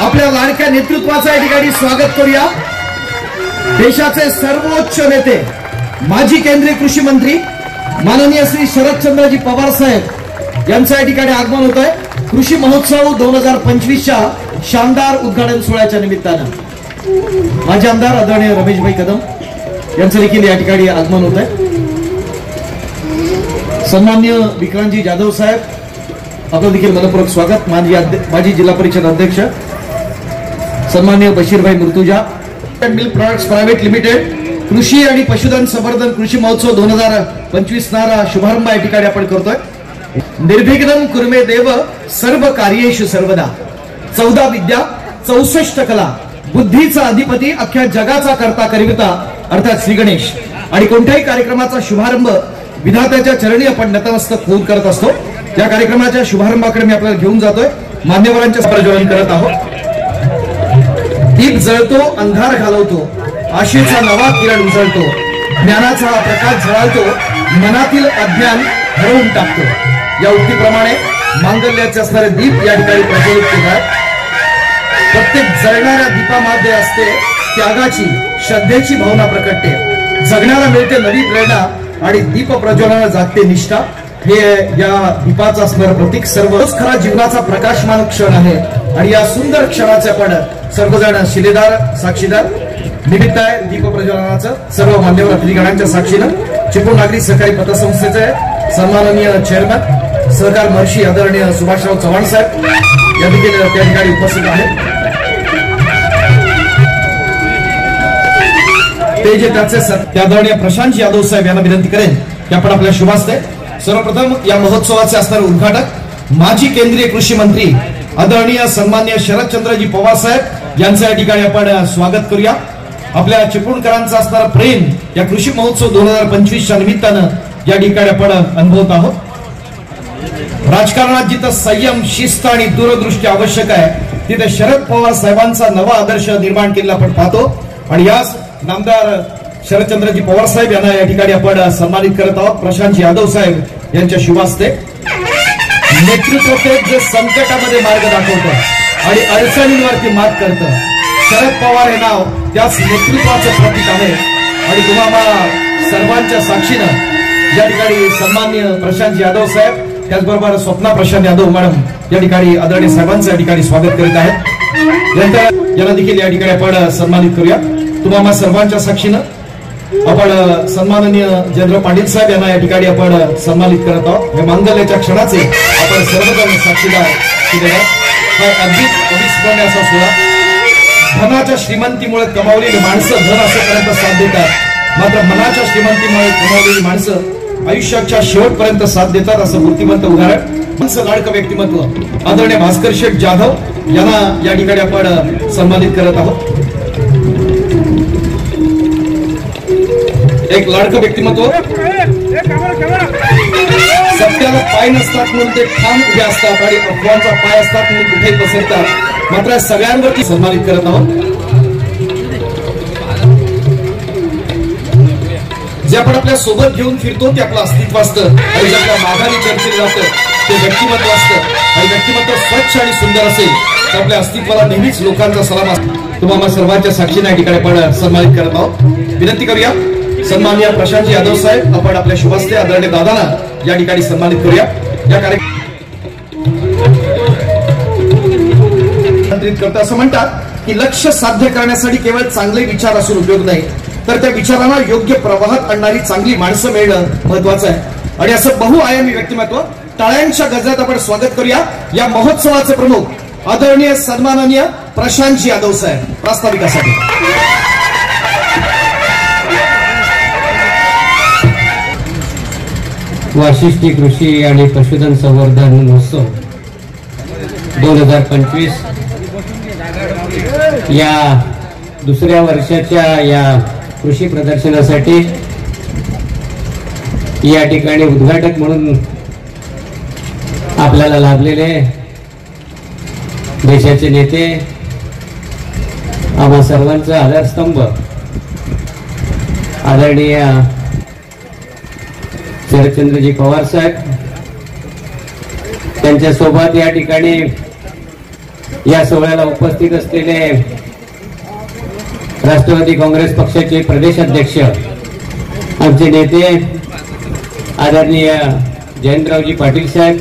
आपल्या लाडक्या नेतृत्वाचा या ठिकाणी स्वागत करूया। देशाचे सर्वोच्च नेते माजी केंद्रीय कृषी मंत्री माननीय श्री शरदचंद्रजी पवार साहेब यांचं या ठिकाणी आगमन होत आहे। कृषी महोत्सव 2025च्या शानदार उद्घाटन सोहळ्याच्या निमित्तानं माजी आमदार आदरणीय रमेशभाई कदम यांचं देखील या ठिकाणी आगमन होत आहे। सन्माननीय विक्रांतजी जाधव साहेब आपलं देखील मनपूर्वक स्वागत। माजी जिल्हा परिषद अध्यक्ष सन्माननीय Bashirbhai Murtuza milk products private limited कृषी आणि पशुधन संवर्धन कृषी महोत्सव 2025 नारा शुभारंभ या ठिकाणी आपण करतोय। निर्विघ्नं कुर्मे देव सर्व कार्येषु सर्वदा 14 विद्या 64 कला बुद्धीचा अधिपती अख्ख्या जगाचा करता करिता अर्थात श्री गणेश आणि कोणत्याही कार्यक्रमाचा शुभारंभ विधात्याच्या चरणी आपण नतमस्तक होऊन करत असतो। या कार्यक्रमाच्या शुभारंभाकडे मी आपल्याला घेऊन जातोय। मान्यवरांच्या प्रज्वलन करत आहोत। दीप जळतो अंधार घालवतो आशेचा नवा किरण उजळतो ज्ञानाचा हा प्रकाश झळाळतो मनातील अज्ञान हरवून टाकतो। या उक्तीप्रमाणे मांगल्याचे असणारे दीप या ठिकाणी प्रज्वलित केले। प्रत्येक जळणाऱ्या दीपामध्ये असते त्यागाची श्रद्धेची भावना प्रकटते। जगण्याला मिळते नवी प्रेरणा आणि दीप प्रज्वलनाला जागते निष्ठा। हे या दीपाचं असणारं प्रतीक सर्वच खरा जीवनाचा प्रकाशमान क्षण आहे आणि या सुंदर क्षणाचे आपण सर्वजण शिलेदार साक्षीदार निमित्त आहे। दीप प्रज्वलनाचं सर्व मान्यवर अतिथीगणांच्या साक्षीनं चिपळूण नागरी सहकारी पतसंस्थेचे सन्माननीय चेअरमन सहकार महर्षी आदरणीय सुभाषराव चव्हाण साहेब या देखील त्या ठिकाणी उपस्थित आहेत। ते जे त्याचे आदरणीय प्रशांत यादव साहेब यांना विनंती करेन की आपण आपल्या शुभास्ते सर्वप्रथम या महोत्सवाचे असणारे उद्घाटक माजी केंद्रीय कृषी मंत्री आदरणीय सन्माननीय शरदचंद्रजी पवार साहेब यांचं या ठिकाणी आपण स्वागत करूया। आपल्या चिपळूणकरांचा असणारा प्रेम या कृषी महोत्सव 2025च्या निमित्तानं या ठिकाणी आपण अनुभवत आहोत। राजकारणात जिथं संयम शिस्त आणि दूरदृष्टी आवश्यक आहे तिथे शरद पवार साहेबांचा नवा आदर्श निर्माण केलेला आपण पाहतो आणि याच नामदार शरदचंद्रजी पवार साहेब यांना या ठिकाणी आपण सन्मानित करत आहोत। प्रशांत यादव साहेब यांच्या शुभास्ते नेतृत्व जे संकटामध्ये मार्ग दाखवतं आणि अडचणींवरती मात करतं शरद पवार हे नाव त्याच नेतृत्वाचं प्रतीक आहे आणि तुम्हाला सर्वांच्या साक्षीनं या ठिकाणी सन्माननीय प्रशांत यादव साहेब त्याचबरोबर स्वप्ना प्रशांत यादव मॅडम या ठिकाणी आदरणीय साहेबांचं या ठिकाणी स्वागत करीत आहेत। यांना देखील या ठिकाणी आपण सन्मानित करूया। तुम्हाला सर्वांच्या साक्षीनं आपण सन्माननीय जयेंद्र पाटील साहेब यांना या ठिकाणी आपण सन्मानित करत आहोत। हे मांगल्याच्या क्षणाचे आपण सर्वजण साक्षीदार अद्भुत अविस्मरणीय असा सोहळा। धनाच्या श्रीमंतीमुळे कमावलेली माणसं धन असेपर्यंत साथ देतात मात्र मनाच्या श्रीमंतीमुळे कमावलेली माणसं आयुष्याच्या शेवटपर्यंत साथ देतात असं मूर्तिमंत उदाहरण लाडकं व्यक्तिमत्व आदरणीय भास्कर शेठ जाधव यांना या ठिकाणी आपण सन्मानित करत आहोत। एक लाडकं व्यक्तिमत्व सत्याला पाय नसतात म्हणून ते ठाम उभे असतात आणि अफवांचा पाय असतात म्हणून कुठेही पसरतात मात्र सगळ्यांवरती सन्मानित करत आहोत। जे आपण आपल्या सोबत घेऊन फिरतो ते आपलं अस्तित्व असतं आणि जे आपल्या माघारी चर्चेत जातं ते व्यक्तिमत्व असतं आणि व्यक्तिमत्व स्वच्छ आणि सुंदर असेल तर आपल्या अस्तित्वाला नेहमीच लोकांचा सलाम असतो। तुम्हाला सर्वांच्या साक्षीने या ठिकाणी आपण सन्मानित करत आहोत। विनंती करूया सन्माननीय प्रशांत यादव साहेब आपण आपल्या शुभास्ते आदरणीय दादांना या ठिकाणी सन्मानित करूया। या कार्यक्रम करता असं म्हणतात की लक्ष्य साध्य करण्यासाठी केवळ चांगले विचार असून उपयोग नाही तर त्या विचारांना योग्य प्रवाहात आणणारी चांगली माणसं मिळणं महत्वाचं आहे आणि असं बहुआयामी व्यक्तिमत्व टाळ्यांच्या गजरात आपण स्वागत करूया। या महोत्सवाचे प्रमुख आदरणीय सन्माननीय प्रशांत यादव साहेब प्रास्ताविकासाठी वाशिष्ठी कृषी आणि पशुधन संवर्धन महोत्सव 2025 या दुसऱ्या वर्षाच्या या कृषी प्रदर्शनासाठी या ठिकाणी उद्घाटक म्हणून आपल्याला लाभलेले देशाचे नेते आम्हा सर्वांचा आधारस्तंभ आदरणीय शरदचंद्रजी पवार साहेब त्यांच्या सोबत या ठिकाणी या सोहळ्याला उपस्थित असलेले राष्ट्रवादी काँग्रेस पक्षाचे प्रदेश अध्यक्ष आमचे नेते आदरणीय जयंतरावजी पाटील साहेब,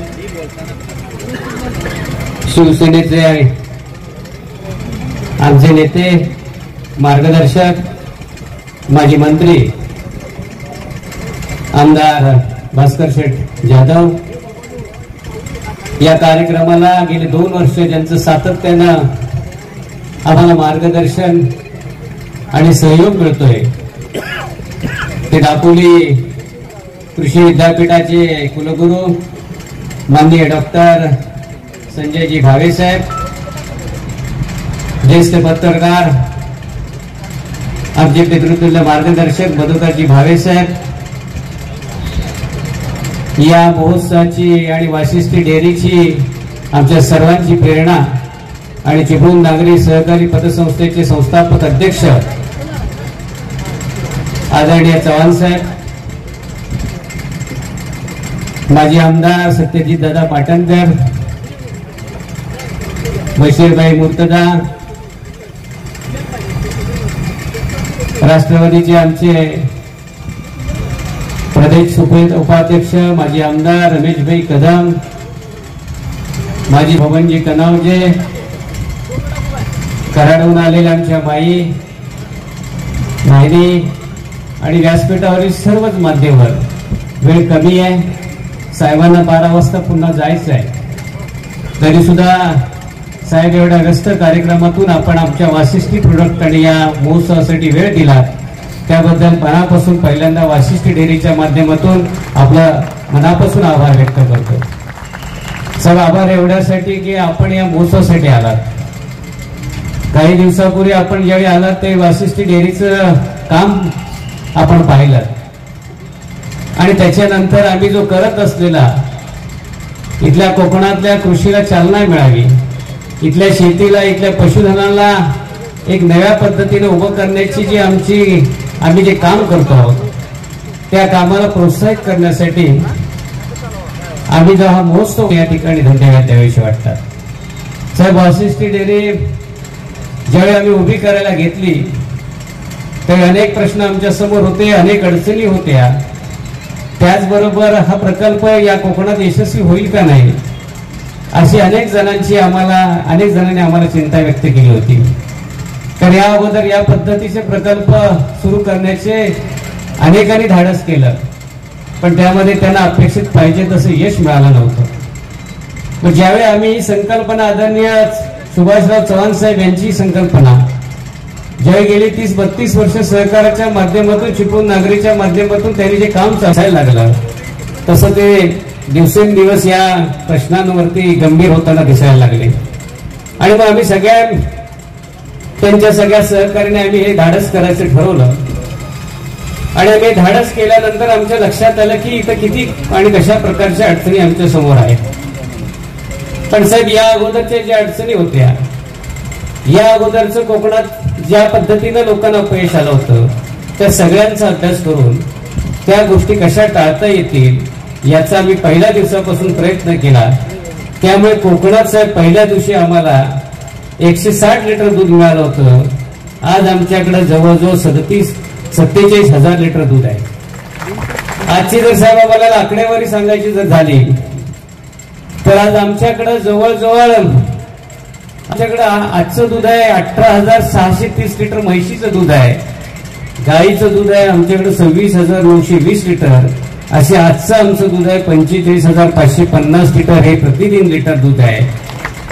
शिवसेनेचे आमचे नेते मार्गदर्शक माजी मंत्री आमदार भास्कर शेठ जाधव, या कार्यक्रमाला गेले 2 वर्ष ज्यांचं सातत्यानं आम्हाला मार्गदर्शन आणि सहयोग मिळतोय ते दापोली कृषी विद्यापीठाचे कुलगुरू माननीय डॉक्टर संजयजी भावे साहेब, ज्येष्ठ पत्रकार आमचे पितृतुल्य मार्गदर्शक मधुकरजी भावे साहेब, या महोत्सवाची आणि वाशिष्ठी डेअरीची आमच्या सर्वांची प्रेरणा आणि चिपळूण नागरी सहकारी पतसंस्थेचे संस्थापक अध्यक्ष आदरणीय चव्हाण साहेब, माजी आमदार सत्यजित दादा पाटणकर, बशीरभाई मुर्तजा, राष्ट्रवादीचे आमचे प्रदेश उपाध्यक्ष माजी आमदार रमेशभाई कदम, माजी भवनजी कनावजे, कराडहून आलेल्या आमच्या बाई माहिती आणि व्यासपीठावरील सर्वच माध्यमावर, वेळ कमी आहे, साहेबांना 12 वाजता पुन्हा जायचं आहे, तरी सुद्धा साहेब एवढ्या व्यस्त कार्यक्रमातून आपण आमच्या वाशिष्ठी प्रोडक्ट आणि या महोत्सवासाठी वेळ दिला त्याबद्दल मनापासून पहिल्यांदा वाशिष्ठी डेअरीच्या माध्यमातून आपलं मनापासून आभार व्यक्त करतो. सर आभार एवढ्यासाठी की आपण या महोत्सवासाठी आलात. काही दिवसापूर्वी आपण ज्यावेळी आलात ते वाशिष्ठी डेअरीचं काम आपण पाहिलं आणि त्याच्यानंतर आम्ही जो करत असलेला इथल्या कोकणातल्या कृषीला चालना मिळावी, इथल्या शेतीला, इथल्या पशुधनाला एक नव्या पद्धतीने उभं करण्याची जी आम्ही जे काम करतो आहोत त्या कामाला प्रोत्साहित करण्यासाठी आम्ही जो हा महोत्सव या ठिकाणी धन्यवाद द्यावेसे वाटतात. साहेब, वाशिष्ठी डेअरी ज्यावेळी आम्ही उभी करायला घेतली त्यावेळी अनेक प्रश्न आमच्या समोर होते, अनेक अडचणी होत्या. त्याचबरोबर हा प्रकल्प या कोकणात यशस्वी होईल का नाही अशी अनेक जणांनी आम्हाला चिंता व्यक्त केली होती. तर या अगोदर या पद्धतीचे प्रकल्प सुरू करण्याचे अनेकांनी धाडस केलं, पण त्यामध्ये त्यांना अपेक्षित पाहिजे तसं यश मिळालं नव्हतं. मग ज्यावेळी आम्ही ही संकल्पना आदरणीय सुभाषराव चव्हाण साहेब यांची संकल्पना ज्यावेळी गेली 30-32 वर्ष सहकाराच्या माध्यमातून चिपळूण नागरीच्या माध्यमातून त्यांनी जे काम चालायला लागलं तसं ते दिवसेंदिवस या प्रश्नांवरती गंभीर होताना दिसायला लागले आणि मग आम्ही त्यांच्या सगळ्या सहकार्याने आम्ही हे धाडस करायचं ठरवलं आणि आम्ही धाडस केल्यानंतर आमच्या लक्षात आलं की इथं किती आणि कशा प्रकारच्या अडचणी आमच्या समोर आहेत. पण साहेब, या अगोदरच्या ज्या अडचणी होत्या, या अगोदरचं कोकणात ज्या पद्धतीनं लोकांना अपयश आलं होतं त्या सगळ्यांचा अभ्यास करून त्या गोष्टी कशा टाळता येतील याचा आम्ही पहिल्या दिवसापासून प्रयत्न केला. त्यामुळे कोकणात साहेब पहिल्या दिवशी आम्हाला 160 लिटर दूध मिळालं होतं. आज आमच्याकडे जवळजवळ 47,000 लिटर दूध आहे. आजची जर साहेब आम्हाला आकडेवारी सांगायची जर झाली तर आज आमच्याकडे जवळजवळ आजचं दूध आहे 18,630 लिटर म्हैशीचं दूध आहे, गाईचं दूध आहे आमच्याकडे 26,920 लिटर, असे आजचं आमचं दूध आहे 45,550 लिटर. हे प्रतिदिन लिटर दूध आहे.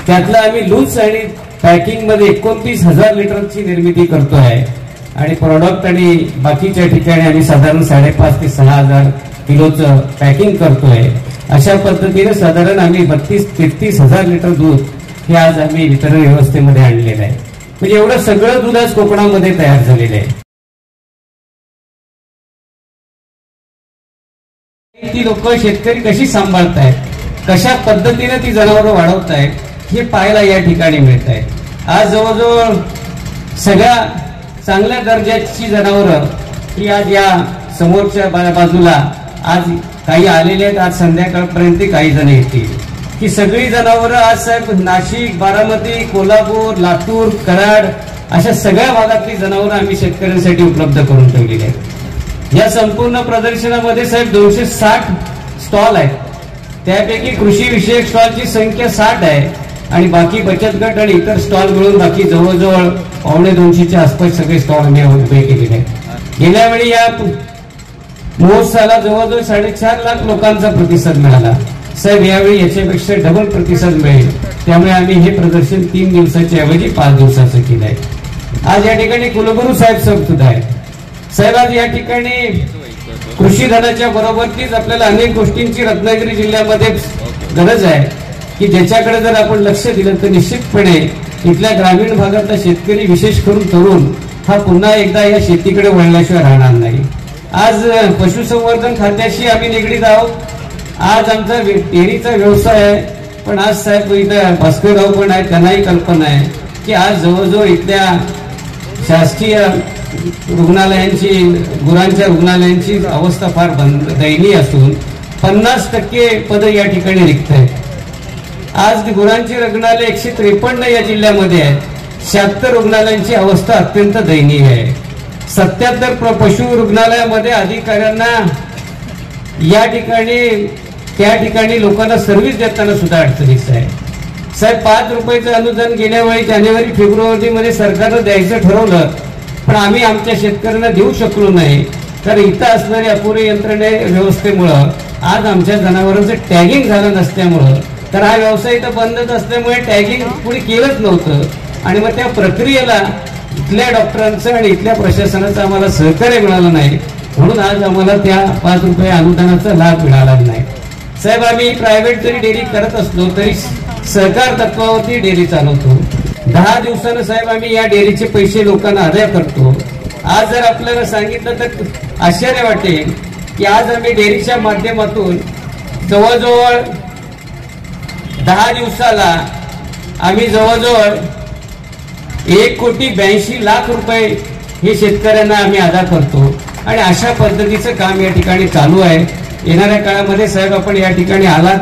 त्यातलं आम्ही लूज आणि पॅकिंग मध्ये 29,000 लिटरची निर्मिती करतोय आणि प्रॉडक्ट आणि बाकीच्या ठिकाणी आम्ही साधारण 5,500 ते 6,000 किलोचं पॅकिंग करतोय. अशा पद्धतीने साधारण आम्ही 32-33,000 लिटर दूध हे आज आम्ही वितरण व्यवस्थेमध्ये आणलेलं आहे. म्हणजे एवढं सगळं दूध आज कोकणामध्ये तयार झालेलं आहे. ती लोक शेतकरी कशी सांभाळतायत, कशा पद्धतीने ती जनावरं वाढवतायत हे पाहायला या ठिकाणी मिळत आहे. आज जवळजवळ सगळ्या चांगल्या दर्जाची जनावरं ही आज या समोरच्या बाजूला आज काही आलेले आहेत. आज संध्याकाळपर्यंत काही जण येतील. की सगळी जनावरं आज साहेब नाशिक, बारामती, कोल्हापूर, लातूर, कराड अशा सगळ्या भागातली जनावरं आम्ही शेतकऱ्यांसाठी उपलब्ध करून ठेवलेली आहेत. या संपूर्ण प्रदर्शनामध्ये साहेब 260 स्टॉल आहेत. त्यापैकी कृषी विषयक स्टॉलची संख्या 60 आहे आणि बाकी बचत गट आणि इतर स्टॉल मिळून बाकी जवळजवळ 250च्या आसपास सगळे स्टॉल आम्ही उभे केलेले आहेत. गेल्या वेळी या महोत्सवाला जवळजवळ 4.5 लाख लोकांचा प्रतिसाद मिळाला. साहेब यावेळी याच्यापेक्षा डबल प्रतिसाद मिळेल. त्यामुळे आम्ही हे प्रदर्शन 3 दिवसाच्या ऐवजी 5 दिवसाचं केलं आहे. आज या ठिकाणी कुलगुरू साहेब सुद्धा आहे. साहेब आज या ठिकाणी कृषी धनाच्या बरोबरतीच आपल्याला अनेक गोष्टींची रत्नागिरी जिल्ह्यामध्ये गरज आहे की ज्याच्याकडे जर आपण लक्ष दिलं तर निश्चितपणे इथल्या ग्रामीण भागातला शेतकरी विशेष करून तरुण हा पुन्हा एकदा या शेतीकडे वळल्याशिवाय राहणार नाही. आज पशुसंवर्धन खात्याशी आम्ही निगडीत आहोत. आज आमचा डेअरीचा व्यवसाय आहे. पण आज साहेब इथं भास्करराव पण आहेत, त्यांनाही कल्पना आहे की आज जवळजवळ इथल्या शासकीय रुग्णालयांची, गुरांच्या रुग्णालयांची अवस्था फार दयनीय असून 50% पदं या ठिकाणी रिक्त आहेत. आज गुरांची रुग्णालय 153 या जिल्ह्यामध्ये आहेत. 76 रुग्णालयांची अवस्था अत्यंत दयनीय आहे. 77 पशु रुग्णालयामध्ये अधिकाऱ्यांना या ठिकाणी त्या ठिकाणी लोकांना सर्व्हिस देताना सुद्धा अडचणीच आहे. साहेब 5 रुपयाचं अनुदान गेल्या वेळी जानेवारी फेब्रुवारीमध्ये सरकारनं द्यायचं ठरवलं, पण आम्ही आमच्या शेतकऱ्यांना देऊ शकलो नाही. तर इथं असणाऱ्या अपुरे यंत्रणे व्यवस्थेमुळं आज आमच्या जनावरांचं टॅगिंग झालं नसल्यामुळं, तर हा व्यवसाय इथं बंदच असल्यामुळे टॅगिंग कुणी केलंच नव्हतं आणि मग त्या प्रक्रियेला इथल्या डॉक्टरांचं आणि इथल्या प्रशासनाचं आम्हाला सहकार्य मिळालं नाही. म्हणून आज आम्हाला त्या 5 रुपये अनुदानाचा लाभ मिळाला नाही. साहेब आम्ही प्रायव्हेट जरी डेअरी करत असलो तरी सहकार तत्वावरती डेअरी चालवतो. 10 दिवसानं साहेब आम्ही या डेअरीचे पैसे लोकांना अदा करतो. आज जर आपल्याला सांगितलं तर आश्चर्य वाटेल की आज आम्ही डेअरीच्या माध्यमातून जवळजवळ 10 दिवसाला आम्ही जवळजवळ 1,82,00,000 रुपये हे शेतकऱ्यांना आम्ही अदा करतो आणि अशा पद्धतीचं काम या ठिकाणी चालू आहे. येणाऱ्या काळामध्ये साहेब आपण या ठिकाणी आलात,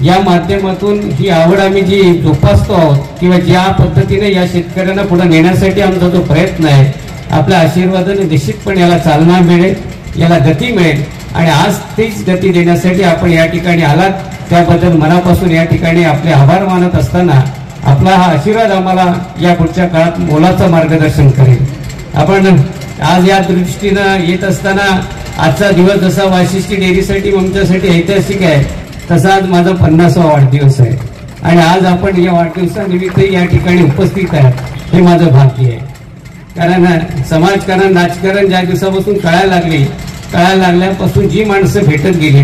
या माध्यमातून ही आवड आम्ही जी जोपासतो आहोत किंवा ज्या पद्धतीने या शेतकऱ्यांना पुढे नेण्यासाठी आमचा जो प्रयत्न आहे, आपल्या आशीर्वादाने निश्चितपणे याला चालना मिळेल, याला गती मिळेल आणि आज तीच गती देण्यासाठी आपण या ठिकाणी आलात त्याबद्दल मनापासून या ठिकाणी आपले आभार मानत असताना आपला हा आशीर्वाद आम्हाला या पुढच्या काळात मोलाचं मार्गदर्शन करेल. आपण आज या दृष्टीनं येत असताना आजचा दिवस जसा वाशिष्ठी डेअरीसाठी आमच्यासाठी ऐतिहासिक आहे, तसा आज माझा 50वा वाढदिवस आहे आणि आज आपण या वाढदिवसानिमित्त या ठिकाणी उपस्थित आहात हे माझं भाग्य आहे. कारण समाजकारण, राजकारण ज्या दिवसापासून कळायला लागल्यापासून जी माणसं भेटत गेली,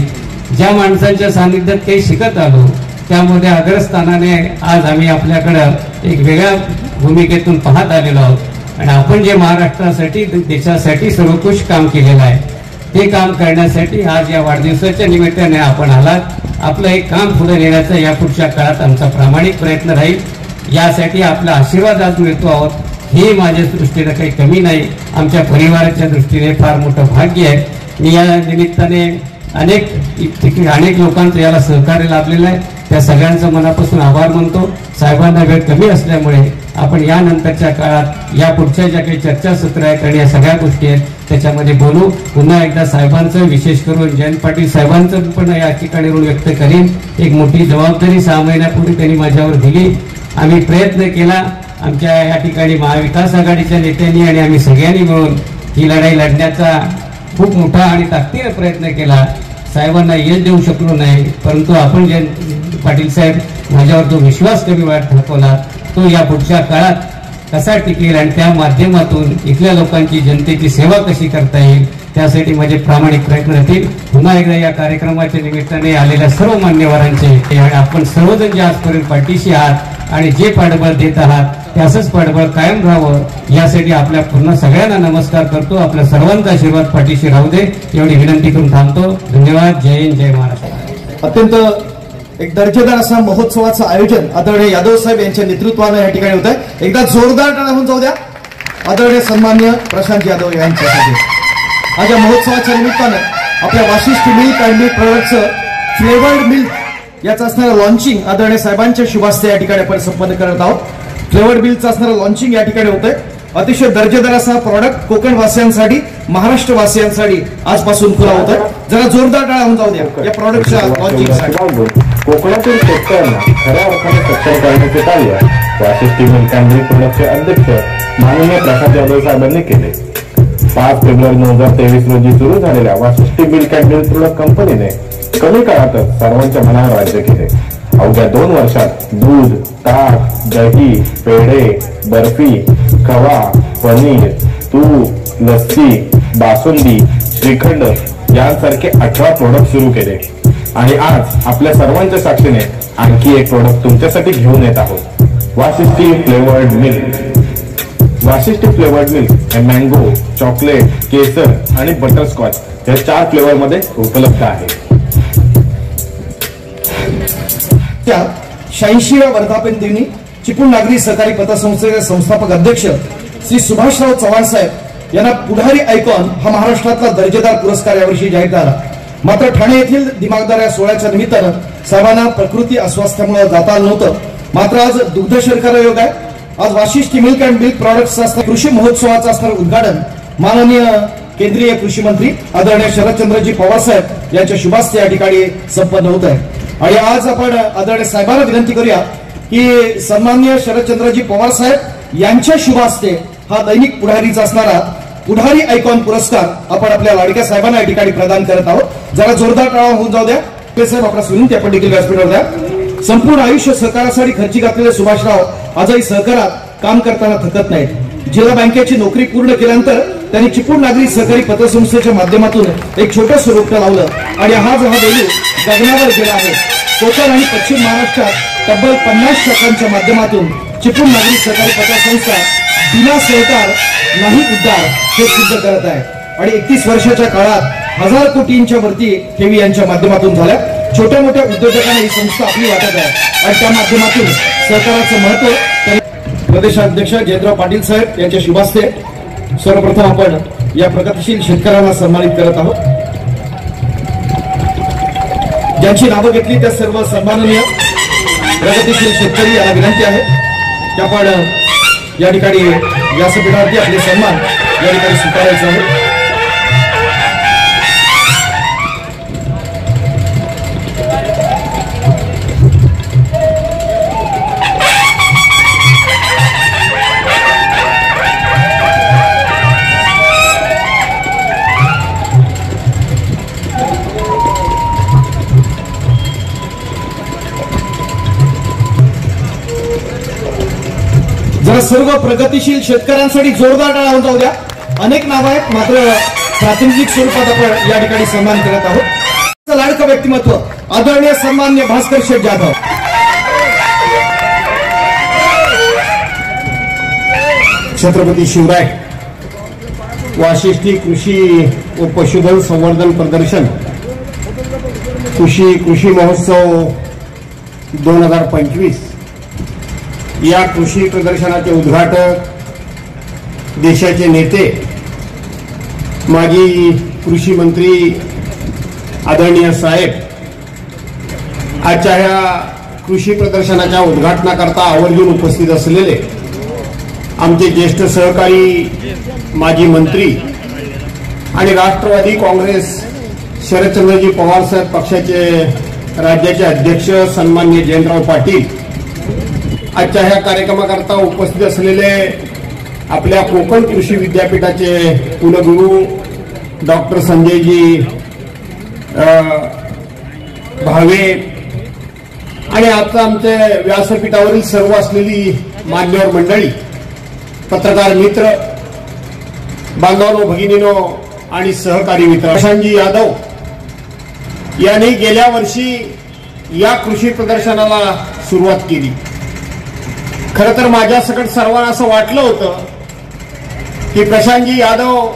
ज्या माणसांच्या सानिध्यात काही शिकत आलो, त्यामध्ये अग्रस्थानाने आज आम्ही आपल्याकडं एक वेगळ्या भूमिकेतून पाहत आलेलो आहोत आणि आपण जे महाराष्ट्रासाठी, देशासाठी सर्वोत्कृष्ट काम केलेलं आहे ते काम करण्यासाठी आज या वाढदिवसाच्या निमित्ताने आपण आलात. आपलं एक काम पुढे नेण्याचा या पुढच्या काळात आमचा प्रामाणिक प्रयत्न राहील. यासाठी आपला आशीर्वाद आज मिळतो आहोत हे माझ्या दृष्टीने काही कमी नाही, आमच्या परिवाराच्या दृष्टीने फार मोठं भाग्य आहे. मी या निमित्ताने अनेक लोकांचं याला सहकार्य लाभलेलं आहे. त्या सगळ्यांचा मनापासून आभार मानतो. साहेबांना वेळ कमी असल्यामुळे आपण यानंतरच्या काळात या पुढच्या ज्या काही चर्चासत्र आहेत आणि या सगळ्या गोष्टी आहेत त्याच्यामध्ये बोलू. पुन्हा एकदा साहेबांचं, विशेष करून जयंत पाटील साहेबांचं पण या ठिकाणी ऋण व्यक्त करीन. एक मोठी जबाबदारी 6 महिन्यापूर्वी त्यांनी माझ्यावर दिली. आम्ही प्रयत्न केला, आमच्या या ठिकाणी महाविकास आघाडीच्या नेत्यांनी आणि आम्ही सगळ्यांनी मिळून ही लढाई लढण्याचा खूप मोठा आणि ताकदीने प्रयत्न केला. साहेबांना यश देऊ शकलो नाही, परंतु आपण जयंत पाटील साहेब माझ्यावर जो विश्वास कमी वेळात दाखवला तो या पुढच्या काळात कसा टिकेल आणि त्या माध्यमातून इथल्या लोकांची, जनतेची सेवा कशी करता येईल त्यासाठी माझे प्रामाणिक प्रयत्न राहतील. पुन्हा एकदा या कार्यक्रमाच्या निमित्ताने आलेल्या सर्व मान्यवरांचे आणि आपण सर्वजण जे आजपर्यंत पाठीशी आहात आणि जे पाठबळ देत आहात ते असंच पाठबळ कायम राहावं यासाठी आपल्या पूर्ण सगळ्यांना नमस्कार करतो. आपल्या सर्वांचा आशीर्वाद पाठीशी राहू दे एवढी विनंती करून थांबतो. धन्यवाद. जय हिंद, जय महाराष्ट्र. अत्यंत एक दर्जेदार असा महोत्सवाचं आयोजन आदरणीय यादव साहेब यांच्या नेतृत्वानं या ठिकाणी होत आहे. एकदा जोरदार टाळ्या होऊन जाऊ द्या आदरणीय सन्माननीय प्रशांत यादव यांच्यासाठी. आज या महोत्सवाच्या निमित्तानं आपल्या वाशिष्ठी मिल्क अँड मिल्क प्रोडक्टचं फ्लेवर्ड मिल्क याचं असणारं लॉन्चिंग आदरणीय साहेबांच्या शुभ हस्ते या ठिकाणी आपण संपन्न करत आहोत. फ्लेवर्ड मिल्कचं असणारं लॉन्चिंग या ठिकाणी होतंय. अतिशय दर्जेदार असा प्रॉडक्ट कोकण वासियांसाठी, महाराष्ट्र वासियांसाठी आजपासून खुला होतोय. जरा जोरदार टाळ्या होऊन जाऊ द्या या प्रॉडक्टच्या लॉन्चिंगसाठी. कोकणातील शेतकऱ्यांना खऱ्या अर्थाने सक्षम करण्याचे कार्य वाशिष्ठी मिल्क अँड मिल्क प्रोडक्टचे अध्यक्ष माननीय प्रसाद जाधव साहेबांनी केले. 5 फेब्रुवारी 2023 रोजी सुरू झालेल्या Vashishthi milk and milk product कंपनीने कमी काळातच सर्वांच्या मनावर राज्य केले. अवघ्या 2 वर्षात दूध, ताक, दही, पेढे, बर्फी, खवा, पनीर, तूप, लस्सी, बासुंदी, श्रीखंड यांसारखे 18 प्रोडक्ट सुरू केले आणि आज आपल्या सर्वांच्या साक्षीने आणखी एक प्रोडक्ट तुमच्यासाठी घेऊन येत आहोत. Vashishthi flavoured milk. Vashishthi flavoured milk हे मँगो, चॉकलेट, केसर आणि बटरस्कॉच या 4 फ्लेवर मध्ये उपलब्ध आहे. 86व्या वर्धापन दिनी चिपळूण नागरी सहकारी पतसंस्थेचे संस्थापक अध्यक्ष श्री सुभाषराव चव्हाण साहेब यांना पुढारी आयकॉन हा महाराष्ट्रातला दर्जेदार पुरस्कार यावर्षी जाहीर झाला. मात्र ठाणे येथील दिमागदार या सोहळ्याच्या निमित्तानं साहेबांना प्रकृती अस्वास्थ्यामुळे जाता आलं नव्हतं. मात्र आज दुग्ध शर्करा योग आहे. आज Vashishthi milk and milk products कृषी महोत्सवाचं असणारं उद्घाटन माननीय केंद्रीय कृषी मंत्री आदरणीय शरदचंद्रजी पवार साहेब यांच्या शुभ हस्ते या ठिकाणी संपन्न होत आहे. आणि आज आपण आदरणीय साहेबांना विनंती करूया की सन्माननीय शरदचंद्रजी पवार साहेब यांच्या शुभ हस्ते हा दैनिक पुढारीचा असणारा पुढारी आयकॉन पुरस्कार आपण आपल्या लाडक्या साहेबांना या ठिकाणी प्रदान करत आहोत. जरा जोरदार टाळा होऊन जाऊ द्या. साहेब आपल्यास विनंती आपण देखील व्यासपीठावर द्या. संपूर्ण आयुष्य सहकारासाठी खर्ची घातलेले सुभाषराव आजही सहकारात काम करताना थकत नाहीत. जिल्हा बँकेची नोकरी पूर्ण केल्यानंतर त्यांनी चिपळूण नागरी सहकारी पतसंस्थेच्या माध्यमातून एक छोटंसं रोपटं लावलं आणि हा बेलू गगनावर गेला आहे. कोकण आणि पश्चिम महाराष्ट्रात तब्बल 50 शाखांच्या माध्यमातून चिपळूण नागरी सहकारी पतसंस्था बिना सहकार नाही उद्धार हे सिद्ध करत आहे. आणि 31 वर्षाच्या काळात 1000 कोटींच्या वरती ठेवी यांच्या माध्यमातून झाल्या. छोट्या मोठ्या उद्योजकांना ही संस्था आपली वाटत आहे आणि त्या माध्यमातून सहकाराचं महत्व प्रदेशाध्यक्ष जयंतराव पाटील साहेब यांच्या शुभ हस्ते सर्वप्रथम आपण या प्रगतिशील शेतकऱ्यांना सन्मानित करत आहोत. ज्यांची नावं घेतली त्या सर्व सन्माननीय प्रगतिशील शेतकरी यांना विनंती आहे की आपण या ठिकाणी व्यासपीठावरती आपले सन्मान या ठिकाणी स्वीकारायचे आहे. जरा सर्व प्रगतिशील शेतकऱ्यांसाठी जोरदार टाळ्या होऊन जाऊ द्या. अनेक नावं आहेत मात्र प्रातिनिधिक स्वरूपात आपण या ठिकाणी सन्मान करत आहोत. लाडकं व्यक्तिमत्व आदरणीय सन्मान्य भास्कर शेठ जाधव. छत्रपती शिवराय वाशिष्ठी कृषी व पशुधन संवर्धन प्रदर्शन कृषी महोत्सव 2025 या कृषी प्रदर्शनाचे उद्घाटक देशाचे नेते माजी कृषी मंत्री आदरणीय साहेब आजच्या ह्या कृषी प्रदर्शनाच्या उद्घाटनाकरता आवर्जून उपस्थित असलेले आमचे ज्येष्ठ सहकारी माजी मंत्री आणि राष्ट्रवादी काँग्रेस शरदचंद्रजी पवार साहेब पक्षाचे राज्याचे अध्यक्ष सन्माननीय जयंतराव पाटील, आजच्या ह्या कार्यक्रमाकरता उपस्थित असलेले आपल्या कोकण कृषी विद्यापीठाचे कुलगुरू डॉक्टर संजयजी भावे आणि आता आमचे व्यासपीठावरील सर्व असलेली मान्यवर मंडळी, पत्रकार मित्र बांधवांनो, भगिनीनो आणि सहकारी मित्र, प्रशांतजी यादव यांनी गेल्या वर्षी या कृषी प्रदर्शनाला सुरुवात केली. खरं तर माझ्यासकट सर्वांना असं वाटलं होतं की प्रशांतजी यादव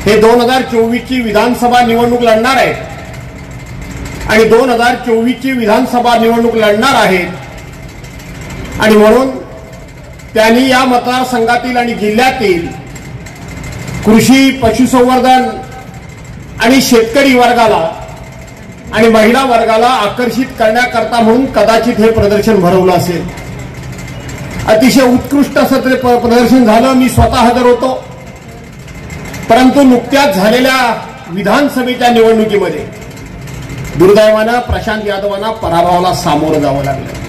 हे 2024 ची विधानसभा निवडणूक लढणार आहेत आणि 2024 ची विधानसभा निवडणूक लढणार आहेत आणि म्हणून त्यांनी या मतदारसंघातील आणि जिल्ह्यातील कृषी, पशुसंवर्धन आणि शेतकरी वर्गाला आणि महिला वर्गाला आकर्षित करण्याकरता म्हणून कदाचित हे प्रदर्शन भरवलं असेल. अतिशय उत्कृष्ट असं ते प्रदर्शन झालं. मी स्वतः हजर होतो. परंतु नुकत्याच झालेल्या विधानसभेच्या निवडणुकीमध्ये दुर्दैवानं प्रशांत यादवांना पराभवाला सामोरं जावं लागलं.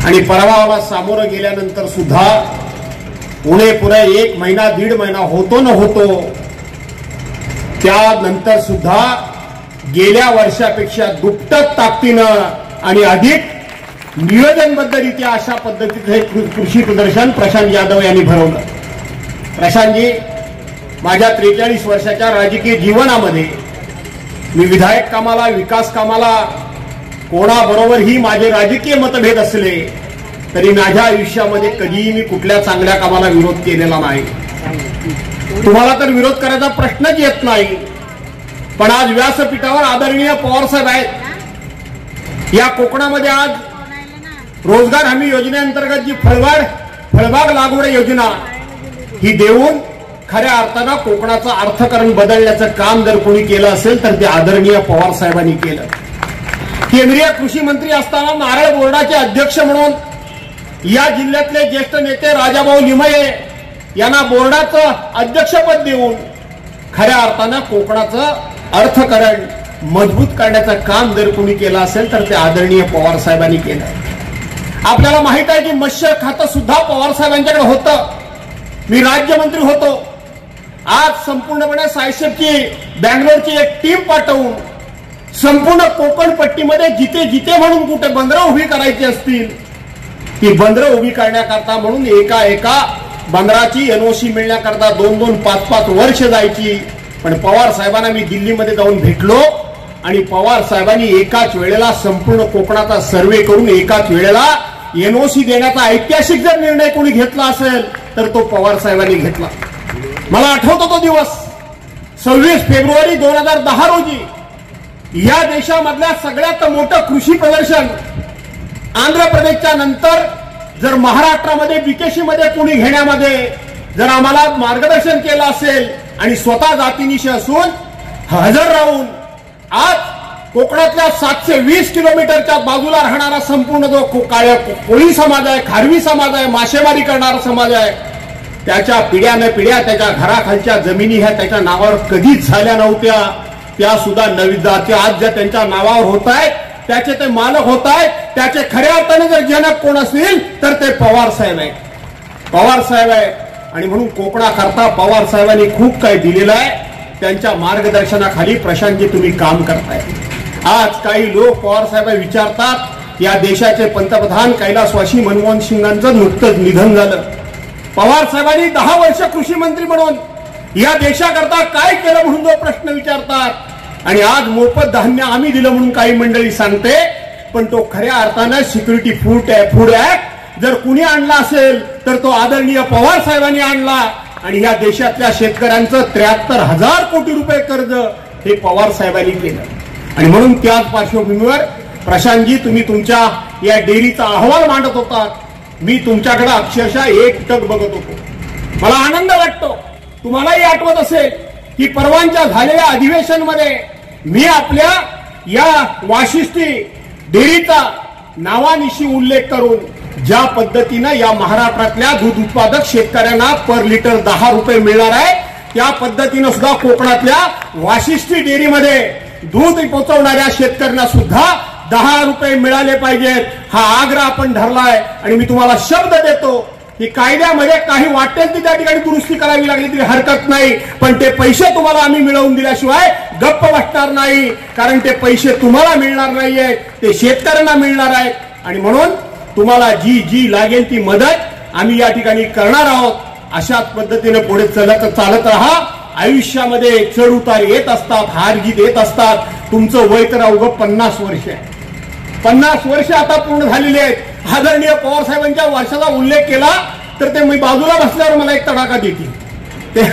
आणि पराभवाला सामोरं गेल्यानंतर सुद्धा पुणे पुढे 1 महिना 1.5 महिना होतो न होतो त्यानंतर सुद्धा गेल्या वर्षापेक्षा दुप्पट ताकदीनं आणि अधिक नियोजनबद्धरित्या अशा पद्धतीचं हे कृषी प्रदर्शन प्रशांत यादव यांनी भरवलं. प्रशांतजी, माझ्या 43 वर्षाच्या राजकीय जीवनामध्ये मी विधायक कामाला, विकास कामाला कोणाबरोबरही माझे राजकीय मतभेद असले तरी माझ्या आयुष्यामध्ये कधीही मी कुठल्या चांगल्या कामाला विरोध केलेला नाही. तुम्हाला तर विरोध करायचा प्रश्नच येत नाही. पण आज व्यासपीठावर आदरणीय पवारसाहेब आहेत. या कोकणामध्ये आज रोजगार हमी योजनेअंतर्गत जी फळबाग लागवड योजना ही देऊन खऱ्या अर्थानं कोकणाचं अर्थकारण बदलण्याचं काम जर कोणी केलं असेल तर ते आदरणीय पवार साहेबांनी केलं. केंद्रीय कृषी मंत्री असताना नारळ बोर्डाचे अध्यक्ष म्हणून या जिल्ह्यातले ज्येष्ठ नेते राजाभाऊ लिमये यांना बोर्डाचं अध्यक्षपद देऊन खऱ्या अर्थानं कोकणाचं अर्थकारण मजबूत करण्याचं काम जर कोणी केलं असेल तर ते आदरणीय पवार साहेबांनी केलं. आपल्याला माहित आहे की मत्स्य खातं सुद्धा पवार साहेबांच्याकडे होतं. मी राज्यमंत्री होतो. आज संपूर्णपणे सायसेफची बँगलोरची एक टीम पाठवून संपूर्ण कोकण पट्टीमध्ये जिथे जिथे म्हणून कुठे बंदरं उभी करायची असतील ती बंदरं उभी करण्याकरता म्हणून एका बंदराची एनओसी मिळण्याकरता 2-2, 5-5 वर्ष जायची. पण पवार साहेबांना मी दिल्लीमध्ये जाऊन भेटलो आणि पवार साहेबांनी एकाच वेळेला संपूर्ण कोकणाचा सर्वे करून एकाच वेळेला एनओसी देण्याचा ऐतिहासिक जर निर्णय कोणी घेतला असेल तर तो पवार साहेबांनी घेतला. मला आठवतो तो दिवस 26 फेब्रुवारी 2010 रोजी या देशामधल्या सगळ्यात मोठं कृषी प्रदर्शन आंध्र प्रदेशच्या नंतर जर महाराष्ट्रामध्ये बीकेसी मध्ये कोणी घेण्यामध्ये जर आम्हाला मार्गदर्शन केलं असेल आणि स्वतः जातीनिशी असून हजर राहून आज कोकणातल्या 720 किलोमीटरच्या बाजूला राहणारा संपूर्ण जो काळ्या कोळी समाज आहे, खारवी समाज आहे, मासेमारी करणारा समाज आहे त्याच्या पिढ्याने पिढ्या त्याच्या घराखालच्या जमिनी ह्या त्याच्या नावावर कधीच झाल्या नव्हत्या. त्या सुद्धा नवीन जाती आज ज्या त्यांच्या नावावर होत आहेत त्याचे ते मालक होत आहेत. त्याचे खऱ्या अर्थाने जर जनक कोण असतील तर ते पवार साहेब आहेत. पवार साहेब आहे. आणि म्हणून कोकणाकरता पवार साहेबांनी खूप काही दिलेलं आहे. त्यांच्या मार्गदर्शनाखाली प्रशांतजी तुम्ही काम करताय. आज काही लोक पवार साहेब विचारतात या देशाचे पंतप्रधान कैलासवासी मनमोहन सिंगांचं नुकतंच निधन झालं. पवार साहेबांनी 10 वर्ष कृषी मंत्री म्हणून या देशाकरता काय केलं म्हणून जो प्रश्न विचारतात आणि आज मोफत धान्य आम्ही दिलं म्हणून काही मंडळी सांगते. पण तो खऱ्या अर्थानं सिक्युरिटी फूड ऍक्ट जर कुणी आणला असेल तर तो आदरणीय पवार साहेबांनी आणला. आणि या देशातल्या शेतकऱ्यांचं 73,000 कोटी रुपये कर्ज हे पवार साहेबांनी केलं. आणि म्हणून त्याच पार्श्वभूमीवर प्रशांतजी तुम्ही तुमच्या या डेअरीचा अहवाल मांडत होतात. मी तुमच्याकडे अक्षरशः एकटक बघत होतो. मला आनंद वाटतो. तुम्हालाही आठवत असेल की परवांच्या झालेल्या अधिवेशनमध्ये मी आपल्या या वाशिष्ठी डेअरीचा नावानिशी उल्लेख करून ज्या पद्धतीनं या महाराष्ट्रातल्या दूध उत्पादक शेतकऱ्यांना पर लिटर 10 रुपये मिळणार आहे त्या पद्धतीनं सुद्धा कोकणातल्या वाशिष्ठी डेअरीमध्ये दूध पोहोचवणाऱ्या शेतकऱ्यांना सुद्धा 10 रुपये मिळाले पाहिजेत हा आग्रह आपण धरलाय. आणि मी तुम्हाला शब्द देतो की कायद्यामध्ये काही वाटेल ती त्या ठिकाणी दुरुस्ती करावी लागली तरी हरकत नाही. पण ते पैसे तुम्हाला आम्ही मिळवून दिल्याशिवाय गप्प बसणार नाही. कारण ते पैसे तुम्हाला मिळणार नाहीये ते शेतकऱ्यांना मिळणार आहेत. आणि म्हणून तुम्हाला जी जी लागेल ती मदत आम्ही या ठिकाणी करणार आहोत. अशाच पद्धतीने पुढे चालत राहा. आयुष्यामध्ये चढ उतार येत असतात, हार जीत येत असतात. तुमचं वय तर अवघं 50 वर्ष आहे. 50 वर्ष आता पूर्ण झालेली आहेत. आदरणीय पवार साहेबांच्या वर्षाचा उल्लेख केला तर ते मी बाजूला बसल्यावर मला एक तडाखा देतील. ते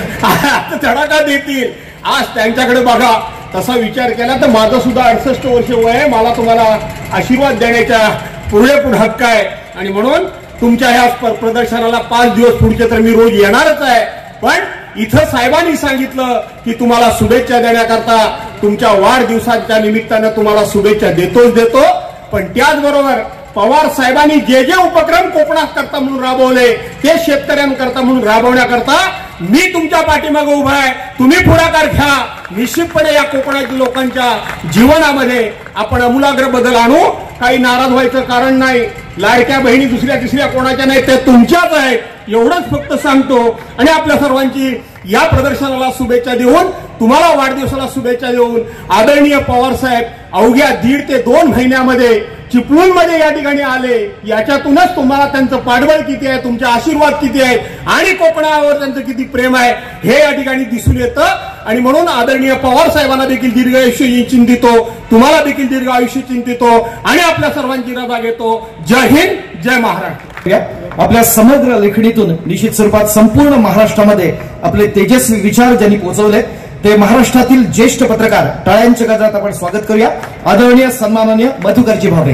तडाखा देतील. आज त्यांच्याकडे बघा तसा विचार केला तर माझं सुद्धा 68 वर्ष वय आहे. मला तुम्हाला आशीर्वाद देण्याच्या पुरेपूर हक्क आहे. आणि म्हणून तुमच्या ह्या प्रदर्शनाला 5 दिवस पुढचे तर मी रोज येणारच आहे. पण इथं साहेबांनी सांगितलं की तुम्हाला शुभेच्छा देण्याकरता तुमच्या वाढदिवसाच्या निमित्तानं तुम्हाला शुभेच्छा देतो. पण त्याचबरोबर पवार साहेबांनी जे जे उपक्रम कोकणात करता म्हणून राबवले ते शेतकऱ्यांकरता म्हणून राबवण्याकरता मी तुमच्या पाठीमागे उभा आहे. तुम्ही पुढाकार घ्या. निश्चितपणे या कोकणातील लोकांच्या जीवनामध्ये आपण आमूलाग्र बदल आणू. काही नाराज व्हायचं कारण नाही. लाडक्या बहिणी दुसऱ्या तिसऱ्या कोणाच्या नाही, त्या तुमच्याच आहेत एवढंच फक्त सांगतो. आणि आपल्या सर्वांची या प्रदर्शनाला शुभेच्छा देऊन, तुम्हाला वाढदिवसाला शुभेच्छा देऊन, आदरणीय पवार साहेब अवघ्या 1.5 ते 2 महिन्यामध्ये चिपळूणमध्ये या ठिकाणी आले. याच्यातूनच तुम्हाला त्यांचं पाठबळ किती आहे, तुमचे आशीर्वाद किती आहेत आणि कोकणावर त्यांचं किती प्रेम आहे हे या ठिकाणी दिसून येतं. आणि म्हणून आदरणीय पवार साहेबांना देखील दीर्घ आयुष्य चिंतितो, तुम्हाला देखील दीर्घ आयुष्य चिंतितो आणि आपल्या सर्वांची रजा घेतो. जय हिंद, जय महाराष्ट्र. आपल्या समग्र लेखणीतून निश्चित स्वरूपात संपूर्ण महाराष्ट्रामध्ये आपले तेजस्वी विचार ज्यांनी पोहोचवले ते महाराष्ट्रातील ज्येष्ठ पत्रकार, टाळ्यांच्या गजरात आपण स्वागत करूया. आदरणीय सन्माननीय मधुकरजी भावरे.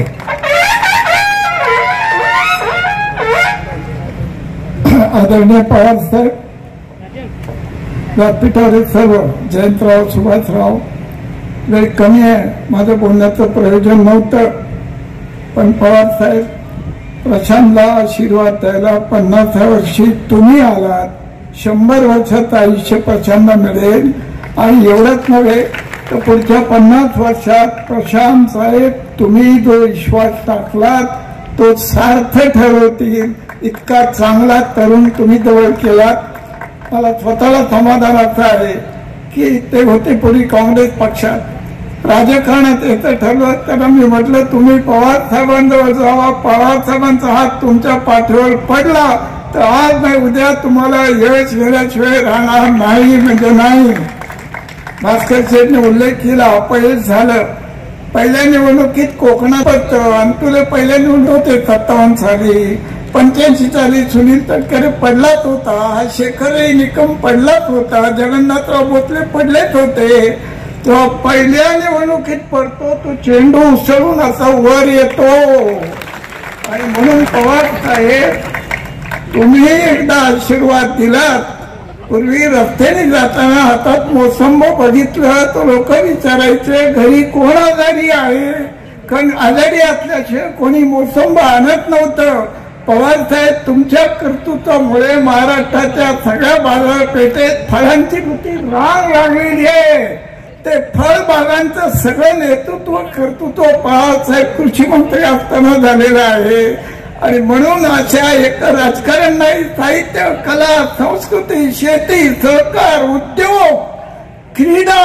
आदरणीय पवार साहेब, व्यासपीठावरील सर्व, जयंतराव, सुभाषराव, वेळ कमी आहे, माझं बोलण्याचं प्रयोजन नव्हतं, पण पवार साहेब प्रशांतला आशीर्वाद द्यायला 50व्या वर्षी तुम्ही आलात. 100 वर्षाचं आयुष्य प्रशांतला मिळेल. आणि एवढंच नव्हे तर पुढच्या 50 वर्षात प्रशांत साहेब तुम्ही जो विश्वास टाकलात तो सार्थ ठरवतील इतका चांगला तरुण तुम्ही जवळ केलात. मला स्वतःला समाधानाचं आहे की ते होते पूर्वी काँग्रेस पक्षात, राजकारणात यायचं ठरलं. त्याला मी म्हटलं तुम्ही पवार साहेबांजवळ जावा, पवार साहेबांचा हात तुमच्या पाठीवर पडला तर आज नाही उद्या तुम्हाला यश घेण्याशिवाय राहणार नाही म्हणजे नाही. भास्कर शेठने उल्लेख केला, अपयश झालं. पहिल्या निवडणुकीत कोकणात अंतुले पहिल्या निवडणूक होते 57 साली, 85 साली सुनील तटकरे पडलाच होता, शेखरही निकम पडलाच होता, जगन्नाथराव भोसले पडलेच होते. तेव्हा पहिल्या निवडणुकीत पडतो तो चेंडू उसळून असा वर येतो. आणि म्हणून पवार साहेब तुम्ही एकदा आशीर्वाद दिलात. पूर्वी रस्त्याने जाताना हातात मोसंब बघितलं तर लोक विचारायचे घरी कोण आजारी आहे, कारण आजारी असल्याशिवाय कोणी मोसंब आणत नव्हतं. पवार साहेब तुमच्या कर्तृत्वामुळे महाराष्ट्राच्या सगळ्या बाजारपेठेत फळांची मोठी रांग लागलेली आहे. ते फळबागांचं सगळं नेतृत्व कर्तृत्व पवार साहेब कृषी मंत्री असताना झालेलं आहे. आणि म्हणून अशा एक राजकारण नाही, साहित्य, कला, संस्कृती, शेती, सहकार, उद्योग, क्रीडा.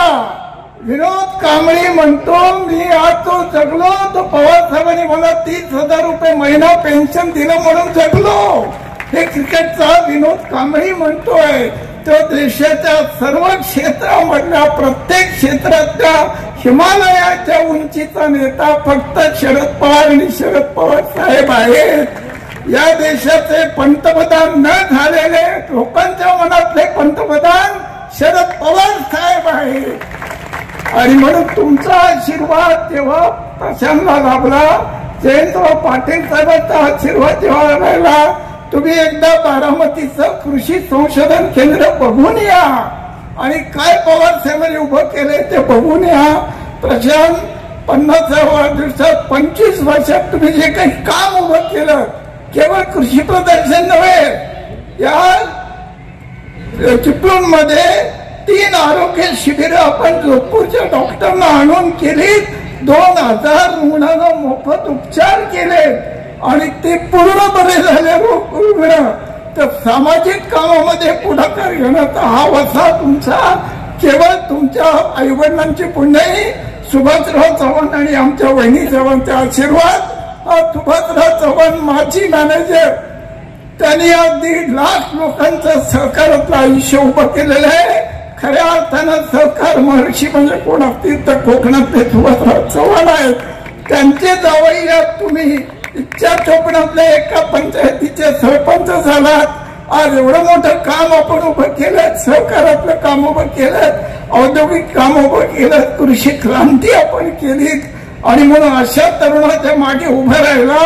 विनोद कांबळी म्हणतो मी आज तो जगलो तो पवार साहेबांनी मला 30,000 रुपये महिना पेन्शन दिलं म्हणून जगलो. हे क्रिकेटचा विनोद कांबळी म्हणतोय. तो देशाच्या सर्व क्षेत्रामधल्या प्रत्येक क्षेत्रातल्या हिमालयाच्या उंचीचा नेता फक्त शरद पवार आणि शरद पवार साहेब आहेत. या देशाचे पंतप्रधान न झालेले लोकांच्या मनातले पंतप्रधान शरद पवार साहेब आहेत. आणि म्हणून तुमचा आशीर्वाद जेव्हा प्रशांतला लाभला, जयंतराव पाटील साहेबांचा आशीर्वाद जेव्हा राहिला, तुम्ही एकदा बारामतीचं कृषी संशोधन केंद्र बघून या आणि काय पवार साहेबांनी उभं केलंय ते बघून या. प्रशांत 50व्या वाढदिवसात 25 वर्षात तुम्ही जे काही काम उभं केलं, केवळ कृषी प्रदर्शन नव्हे, या चिपळूणमध्ये 3 आरोग्य शिबिरं आपण जोधपूरच्या डॉक्टरना आणून केली. 2000 रुग्णांना मोफत उपचार केले आणि ते पूर्ण बरे झाले रुग्ण. तर सामाजिक कामामध्ये पुढाकार घेण्याचा हा वसा तुमचा केवळ तुमच्या आईवडिलांची पुण्याई, सुभाषराव चव्हाण आणि आमच्या वहिनी चव्हाणचा आशीर्वाद. हा सुभाषराव चव्हाण माजी मॅनेजर, त्यांनी आज 1.5 लाख लोकांचं सहकारातलं आयुष्य उभं केलेलं आहे. खऱ्या अर्थानं सहकार महर्षी म्हणजे कोण असतील तर कोकणातले सुभाषराव चव्हाण आहेत. त्यांचे जावई यात तुम्ही इच्छा चोपडातल्या एका पंचायतीचे सरपंच झालात. आज एवढं मोठं काम आपण उभं केलं, सहकारातलं काम उभं केलं, औद्योगिक काम उभं केलं, कृषी क्रांती आपण केली. आणि म्हणून अशा तरुणाच्या मागे उभं राहिला.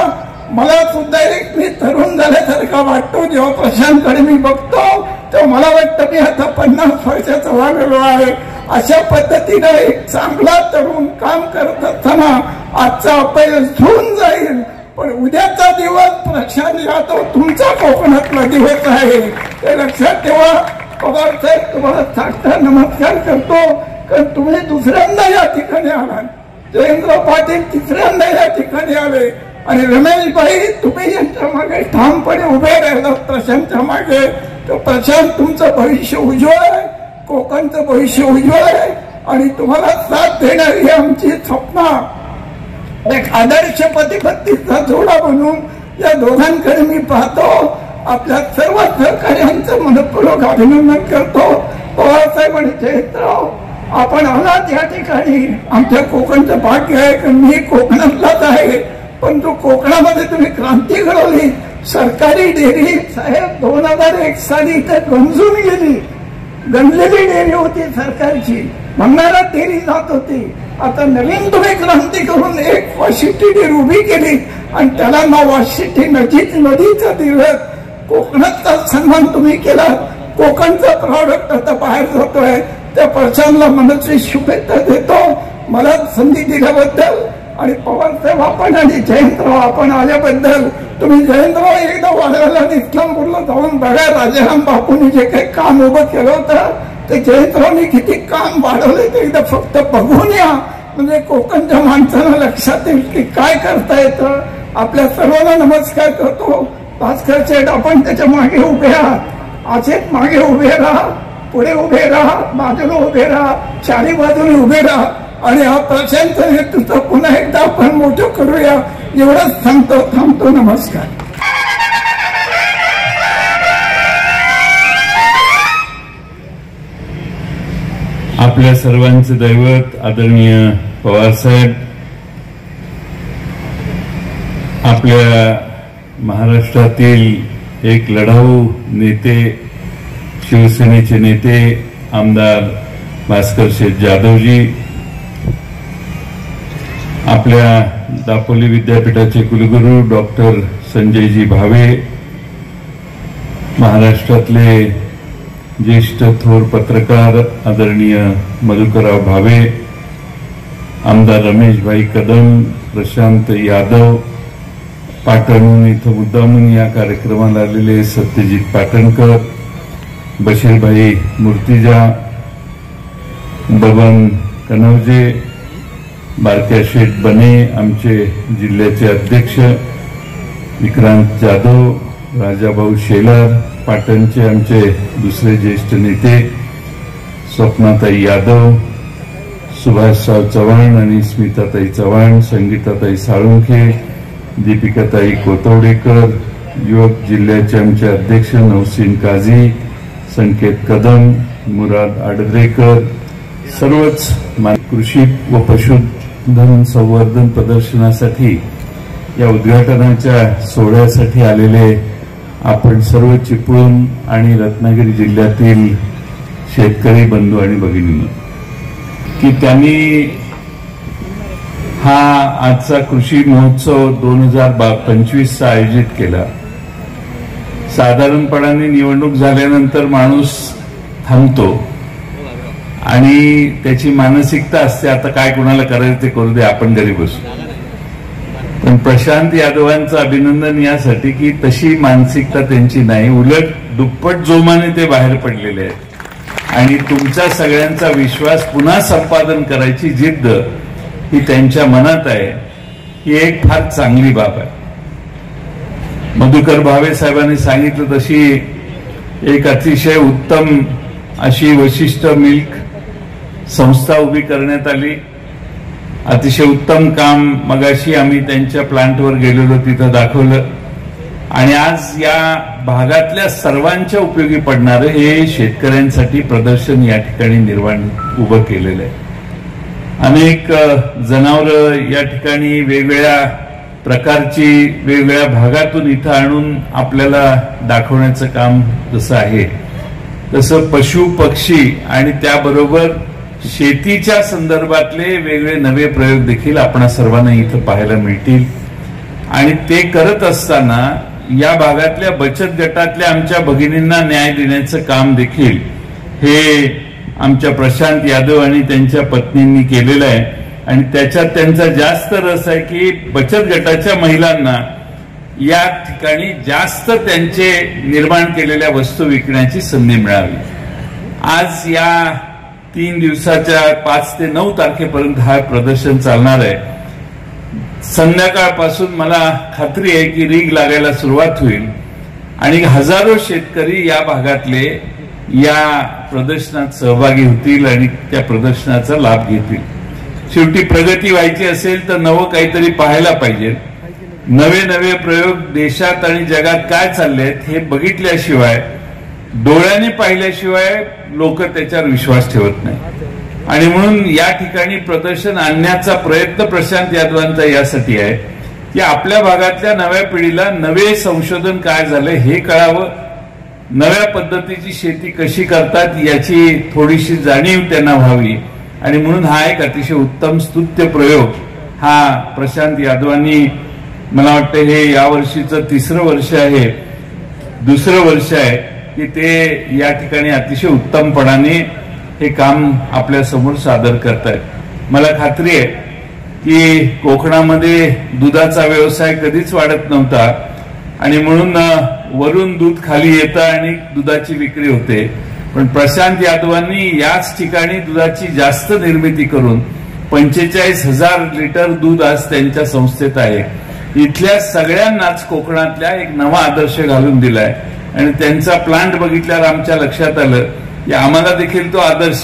मला सुद्धा एक मी तरुण झाल्यासारखा वाटतो. जेव्हा प्रशांतकडे मी बघतो तेव्हा मला वाटतं मी आता 50 वर्षाचा झालेलो आहे. अशा पद्धतीनं एक चांगला तरुण काम करत असताना आजचा अपयश होऊन जाईल, पण उद्याचा दिवस प्रशांत यादव तुमचा कोकणातला दिवस आहे, ते लक्षात ठेवा. पवार साहेब तुम्हाला साष्टांग नमस्कार करतो, कारण तुम्ही दुसऱ्यांदा या ठिकाणी आलात. जयेंद्र पाटील तिसऱ्यांदा या ठिकाणी आले आणि रमेश भाई तुम्ही यांच्या मागे ठामपणे उभे राहिलात प्रशांतच्या मागे. तर प्रशांत तुमचं भविष्य उज्ज्वल आहे, कोकणचं भविष्य उज्ज्वल आहे आणि तुम्हाला साथ देणारी आमची स्वप्न एक आदर्श पतिपत्नीचा जोडा म्हणून या दोघांकडे मी पाहतो. आपल्या सर्व सहकार्यांचं मनपूर्वक अभिनंदन करतो. पवारसाहेब आणि जयंतराव आपण आलात या ठिकाणी, आमच्या कोकणचं भाग्य आहे, कारण मी कोकणातलाच आहे, पण तो कोकणामध्ये तुम्ही क्रांती घडवली. सरकारी डेअरी साहेब 2001 साली इथे गंजून गेली, गंजलेली डेअरी होती सरकारची, भंगारा डेअरी जात होती. आता नवीन तुम्ही क्रांती करून एक वाशिष्ठी डेअरी उभी केली आणि त्याला नाव वाशिष्ठी नदीचं दिलं. कोकणाचा सन्मान तुम्ही केला, कोकणचा प्रॉडक्ट आता बाहेर जातोय. त्या प्रशांतला मनस्वी शुभेच्छा देतो मला संधी दिल्याबद्दल. आणि पवारसाहेब आपण आणि जयंतराव आपण आल्याबद्दल. तुम्ही जयंतराव एकदा वाड्याला आणि इस्लामपूरला जाऊन बघा, राजाराम बापूंनी जे काही काम उभं केलं होतं ते जयंतरावनी किती काम वाढवले ते एकदा फक्त बघून या, म्हणजे कोकणच्या माणसाला लक्षात येईल की काय करता येतं. आपल्या सर्वांना नमस्कार करतो. भास्कर शेठ आपण त्याच्या मागे उभे आहात, असेच मागे उभे राहा, पुढे उभे राहा, बाजूला उभे राहा, चारी बाजूने उभे राहा आणि हा प्रशांत नेतृत्व पुन्हा एकदा आपण मोठं करूया एवढंच सांगतो. थांबतो. नमस्कार. आपल्या सर्वांचे दैवत आदरणीय पवारसाहेब आपल्या महाराष्ट्रातील एक लढाऊ नेते, शिवसेनेचे नेते आमदार भास्कर शेठ जाधवजी, आपल्या दापोली विद्यापीठाचे कुलगुरू डॉक्टर संजयजी भावे, महाराष्ट्रातले ज्येष्ठ थोर पत्रकार आदरणीय मधुकरराव भावे, आमदार रमेशभाई कदम, प्रशांत यादव, पाटणहून इथं मुद्दामून या कार्यक्रमाला आलेले सत्यजित पाटणकर, बशीरभाई मूर्तिजा, बबन कनवजे, बारक्या शेठ बने, आमचे जिल्ह्याचे अध्यक्ष विक्रांत जाधव, राजाभाऊ शेलार, पाटणचे आमचे दुसरे ज्येष्ठ नेते स्वप्नाताई यादव, सुभाषराव चव्हाण आणि स्मिताताई चव्हाण, संगीताताई साळुंखे, दीपिकाताई कोतवडेकर, युवक जिल्ह्याचे आमचे अध्यक्ष नौसीन काझी, संकेत कदम, मुराद आडद्रेकर, सर्वच कृषी व पशुधन संवर्धन प्रदर्शनासाठी या उद्घाटनाच्या सोहळ्यासाठी आलेले आपण सर्व चिपळूण आणि रत्नागिरी जिल्ह्यातील शेतकरी बंधू आणि भगिनी, की त्यांनी हा आजचा कृषी महोत्सव 2025 आयोजित केला. साधारणपणाने निवडणूक झाल्यानंतर माणूस थांबतो आणि त्याची मानसिकता असते आता काय कुणाला करायचं ते करू दे, आपण घरी बसू. पण प्रशांत यादवांचं अभिनंदन यासाठी की तशी मानसिकता त्यांची नाही, उलट दुप्पट जोमाने ते बाहेर पडलेले आहेत आणि तुमचा सगळ्यांचा विश्वास पुन्हा संपादन करायची जिद्द ही त्यांच्या मनात आहे. ही एक फार चांगली बाब आहे. मधुकर भावे साहेबांनी सांगितलं तशी एक अतिशय उत्तम अशी वशिष्ठ मिल्क संस्था उभी करण्यात आली. अतिशय उत्तम काम मगाशी आम्ही त्यांच्या प्लांटवर गेलेलो, तिथं दाखवलं आणि आज या भागातल्या सर्वांच्या उपयोगी पडणारं हे शेतकऱ्यांसाठी प्रदर्शन या ठिकाणी निर्माण उभं केलेलं आहे. अनेक जनावरं या ठिकाणी वेगवेगळ्या प्रकारची वेगवेगळ्या भागातून इथं आणून आपल्याला दाखवण्याचं काम जसं आहे तसं पशु पक्षी आणि त्याबरोबर शेतीच्या संदर्भातले वेगवेगळे नवे प्रयोग देखील आपण सर्वांना इथं पाहायला मिळतील. आणि ते करत असताना या भागातल्या बचत गटातल्या आमच्या भगिनींना न्याय देण्याचं काम देखील हे आमच्या प्रशांत यादव आणि त्यांच्या पत्नींनी केलेलं आहे आणि त्याच्यात त्यांचा जास्त रस आहे की बचत गटाच्या महिलांना या ठिकाणी जास्त त्यांचे निर्माण केलेल्या वस्तू विकण्याची संधी मिळावी. आज या 3 दिवसाच्या 5 ते 9 तारखेपर्यंत हा प्रदर्शन चालणार आहे. संध्याकाळपासून मला खात्री आहे की रीग लागायला सुरुवात होईल आणि हजारो शेतकरी या भागातले या प्रदर्शनात सहभागी होतील आणि त्या प्रदर्शनाचा लाभ घेतील. शेवटी प्रगती व्हायची असेल तर नवं काहीतरी पाहायला पाहिजे. नवे नवे प्रयोग देशात आणि जगात काय चालले आहेत हे बघितल्याशिवाय, डोळ्याने पाहिल्याशिवाय लोक त्याच्यावर विश्वास ठेवत नाही. आणि म्हणून या ठिकाणी प्रदर्शन आणण्याचा प्रयत्न प्रशांत यादवांचा यासाठी आहे की आपल्या भागातल्या नव्या पिढीला नवे संशोधन काय झालंय हे कळावं, नव्या पद्धतीची शेती कशी करतात याची थोडीशी जाणीव त्यांना व्हावी. आणि म्हणून हा एक अतिशय उत्तम स्तुत्य प्रयोग हा प्रशांत यादवांनी, मला वाटतं हे यावर्षीचं 3रं वर्ष आहे, 2रं वर्ष आहे की ते या ठिकाणी अतिशय उत्तमपणाने हे काम आपल्या समोर सादर करतायत. मला खात्री आहे की कोकणामध्ये दुधाचा व्यवसाय कधीच वाढत नव्हता आणि म्हणून वरून दूध खाली येतं आणि दुधाची विक्री होते. पण प्रशांत यादवांनी याच ठिकाणी दुधाची जास्त निर्मिती करून 45,000 लिटर दूध आज त्यांच्या संस्थेत आहे. इथल्या सगळ्यांनाच कोकणातल्या एक नवा आदर्श घालून दिलाय आणि त्यांचा प्लांट बघितल्यावर आमच्या लक्षात आलं की आम्हाला देखील तो आदर्श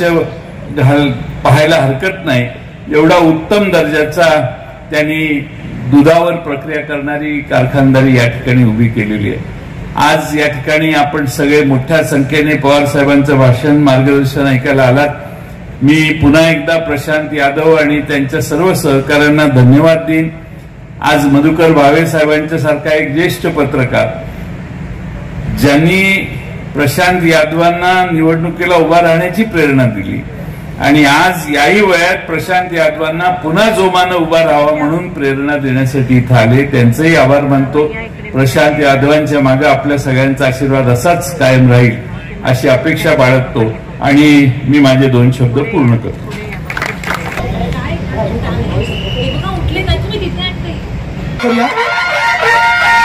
पाहायला हरकत नाही. एवढा उत्तम दर्जाचा त्यांनी दुधावर प्रक्रिया करणारी कारखानदारी या ठिकाणी उभी केलेली आहे. आज या ठिकाणी आपण सगळे मोठ्या संख्येने पवार साहेबांचं भाषण, मार्गदर्शन ऐकायला आलात. मी पुन्हा एकदा प्रशांत यादव आणि त्यांच्या सर्व सहकाऱ्यांना धन्यवाद देईन. आज मधुकर भावे साहेबांच्या सारखा एक ज्येष्ठ पत्रकार ज्यांनी प्रशांत यादवांना निवडणुकीला उभा राहण्याची प्रेरणा दिली आणि आज याही वयात प्रशांत यादवांना पुन्हा जोमानं उभा राहावा म्हणून प्रेरणा देण्यासाठी इथं आले. त्यांचेही आभार मानतो. प्रशांत यादवांच्या मागे आपल्या सगळ्यांचा आशीर्वाद असाच कायम राहील अशी अपेक्षा बाळगतो आणि मी माझे 2 शब्द पूर्ण करतो.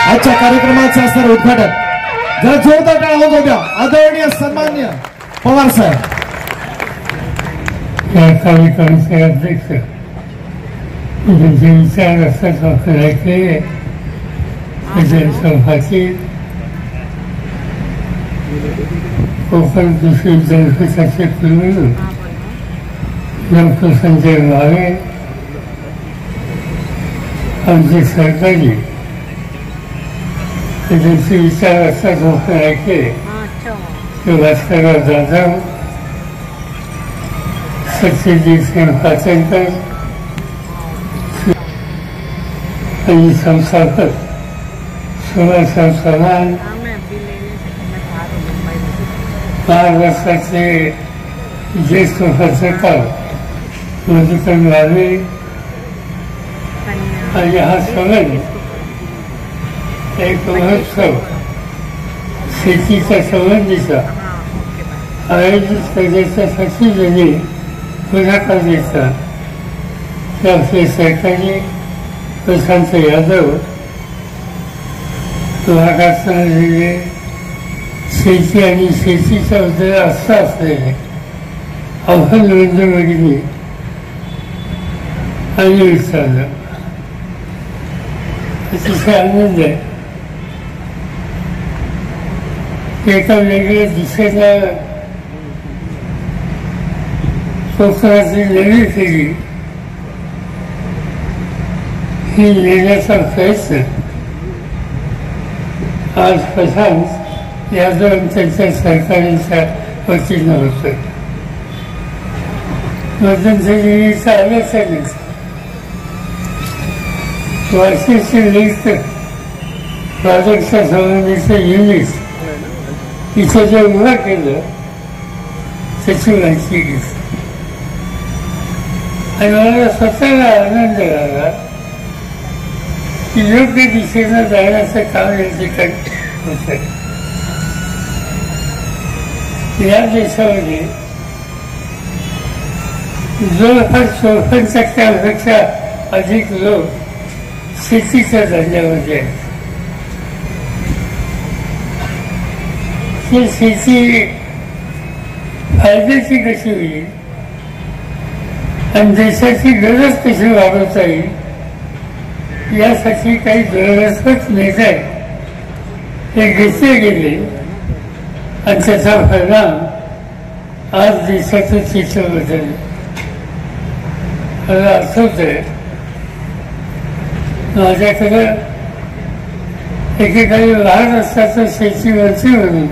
आजच्या कार्यक्रमाचं असणारं उद्घाटन जरा जोरदार टाळ्या होऊ द्या. आदरणीय सन्मान्य पवार साहेब. या कार्यक्रमाचे अध्यक्ष त्यांचे विचार असतात वापरायचे सौभाची कोकण कृषी विद्यापीठाचे कुलगुरू डॉक्टर संजय भावे, आमचे सहकारी त्यांचे विचार असतात वापरायचे ते भास्करराव जाधव, सत्यजित सिंह पाचनकर आणि संस्थापक सुभाषराव चव्हाण, महाराष्ट्राचे ज्येष्ठ पत्रकार मधुकर भावे आणि हा सण एक महोत्सव शेतीच्या संबंधीचा आयोजित करण्याच्यासाठी ज्यांनी पुढाकार घेतला ते आपले सहकारी प्रशांत यादव, भागात राहिलेले शेती आणि शेतीच्या बद्दल आस्था असलेले अवघड वडिनी आणि विचारलं. अतिशय आनंद आहे. एका वेगळ्या दिशेला कोकणाची नवी पिढी ही नेण्याचा प्रयत्न आज प्रशांत यादव त्यांच्या सरकारांच्या वतीनं होतं. मध्यंतरीचा आलोचनेच वार्षिकचे लिस्ट प्रोजेक्टच्या संबंधीचं युनिट इथं जे उभं केलं त्याची माहिती घेतली आणि मला स्वतःला आनंद झाला की योग्य दिशेनं जाण्याचं काम या ठिकाणी होतं. या देशामध्ये जवळपास 54% अधिक लोक शेतीच्या धंद्यामध्ये आहेत. ही शेती फायद्याची कशी होईल आणि देशाची गरज कशी वाढवता येईल यासाठी काही गरजच नेते हे घेतले गेले आणि त्याचा परिणाम आज देशाचं चित्र बदललं. मला आठवतंय माझ्याकडं एकेकाळी लहान असताचं शेतीवरती म्हणून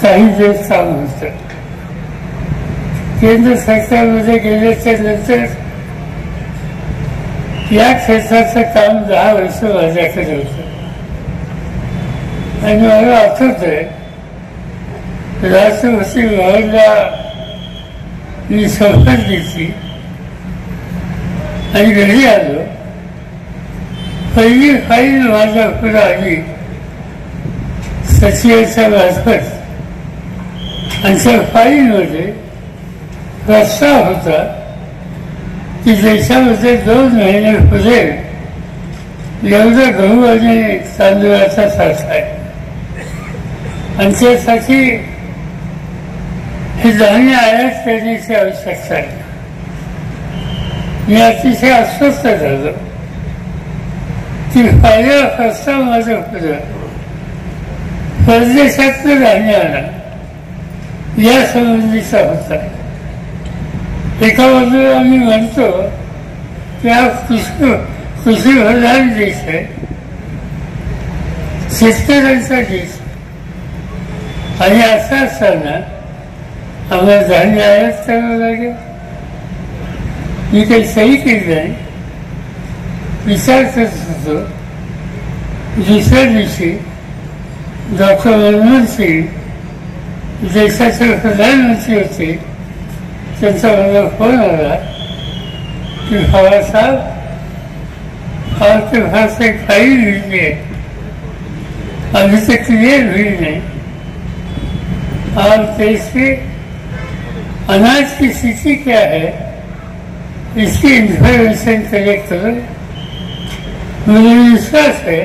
काही दिवस काम होतं. केंद्र सरकारमध्ये गेल्याच्या नंतर या क्षेत्राचं काम 10 वर्ष माझ्याकडे होतं आणि मला आठवतंय राष्ट्रपती भवनला मी शपथ घेतली आणि घरी आलो. पहिली फाईल माझ्या पुढे आली सचिवाच्या मार्फत आणि त्या फाईलमध्ये प्रस्ताव होता की देशामध्ये 2 महिन्यापुढे एवढा गहू आणि तांदूळाचा साठा आहे आणि त्यासाठी हे धान्य आयात करण्याची आवश्यकता आहे. मी अतिशय अस्वस्थ झालो की पहिला प्रस्ताव माझ्या पुढे परदेशातलं धान्य आणा या संबंधीचा होता. एका बाजूला आम्ही म्हणतो की हा कृषीप्रधान देश आहे, शेतकऱ्यांचा देश आणि असं असताना आम्हाला धान्य आयात करावं लागेल. मी काही सही केली नाही, विचार करत होतो. दुसऱ्या दिवशी डॉक्टर मनमोहन सिंग देशाचे प्रधानमंत्री होते, त्यांचा मला फोन आला की बाळासाहेब आपके पास एक फाइल लिखी है, अभी तक क्लियर हुई नहीं. आप देश के अनाज की स्थिति क्या है इसकी इंफॉर्मेशन कलेक्ट करो. मुझे विश्वास है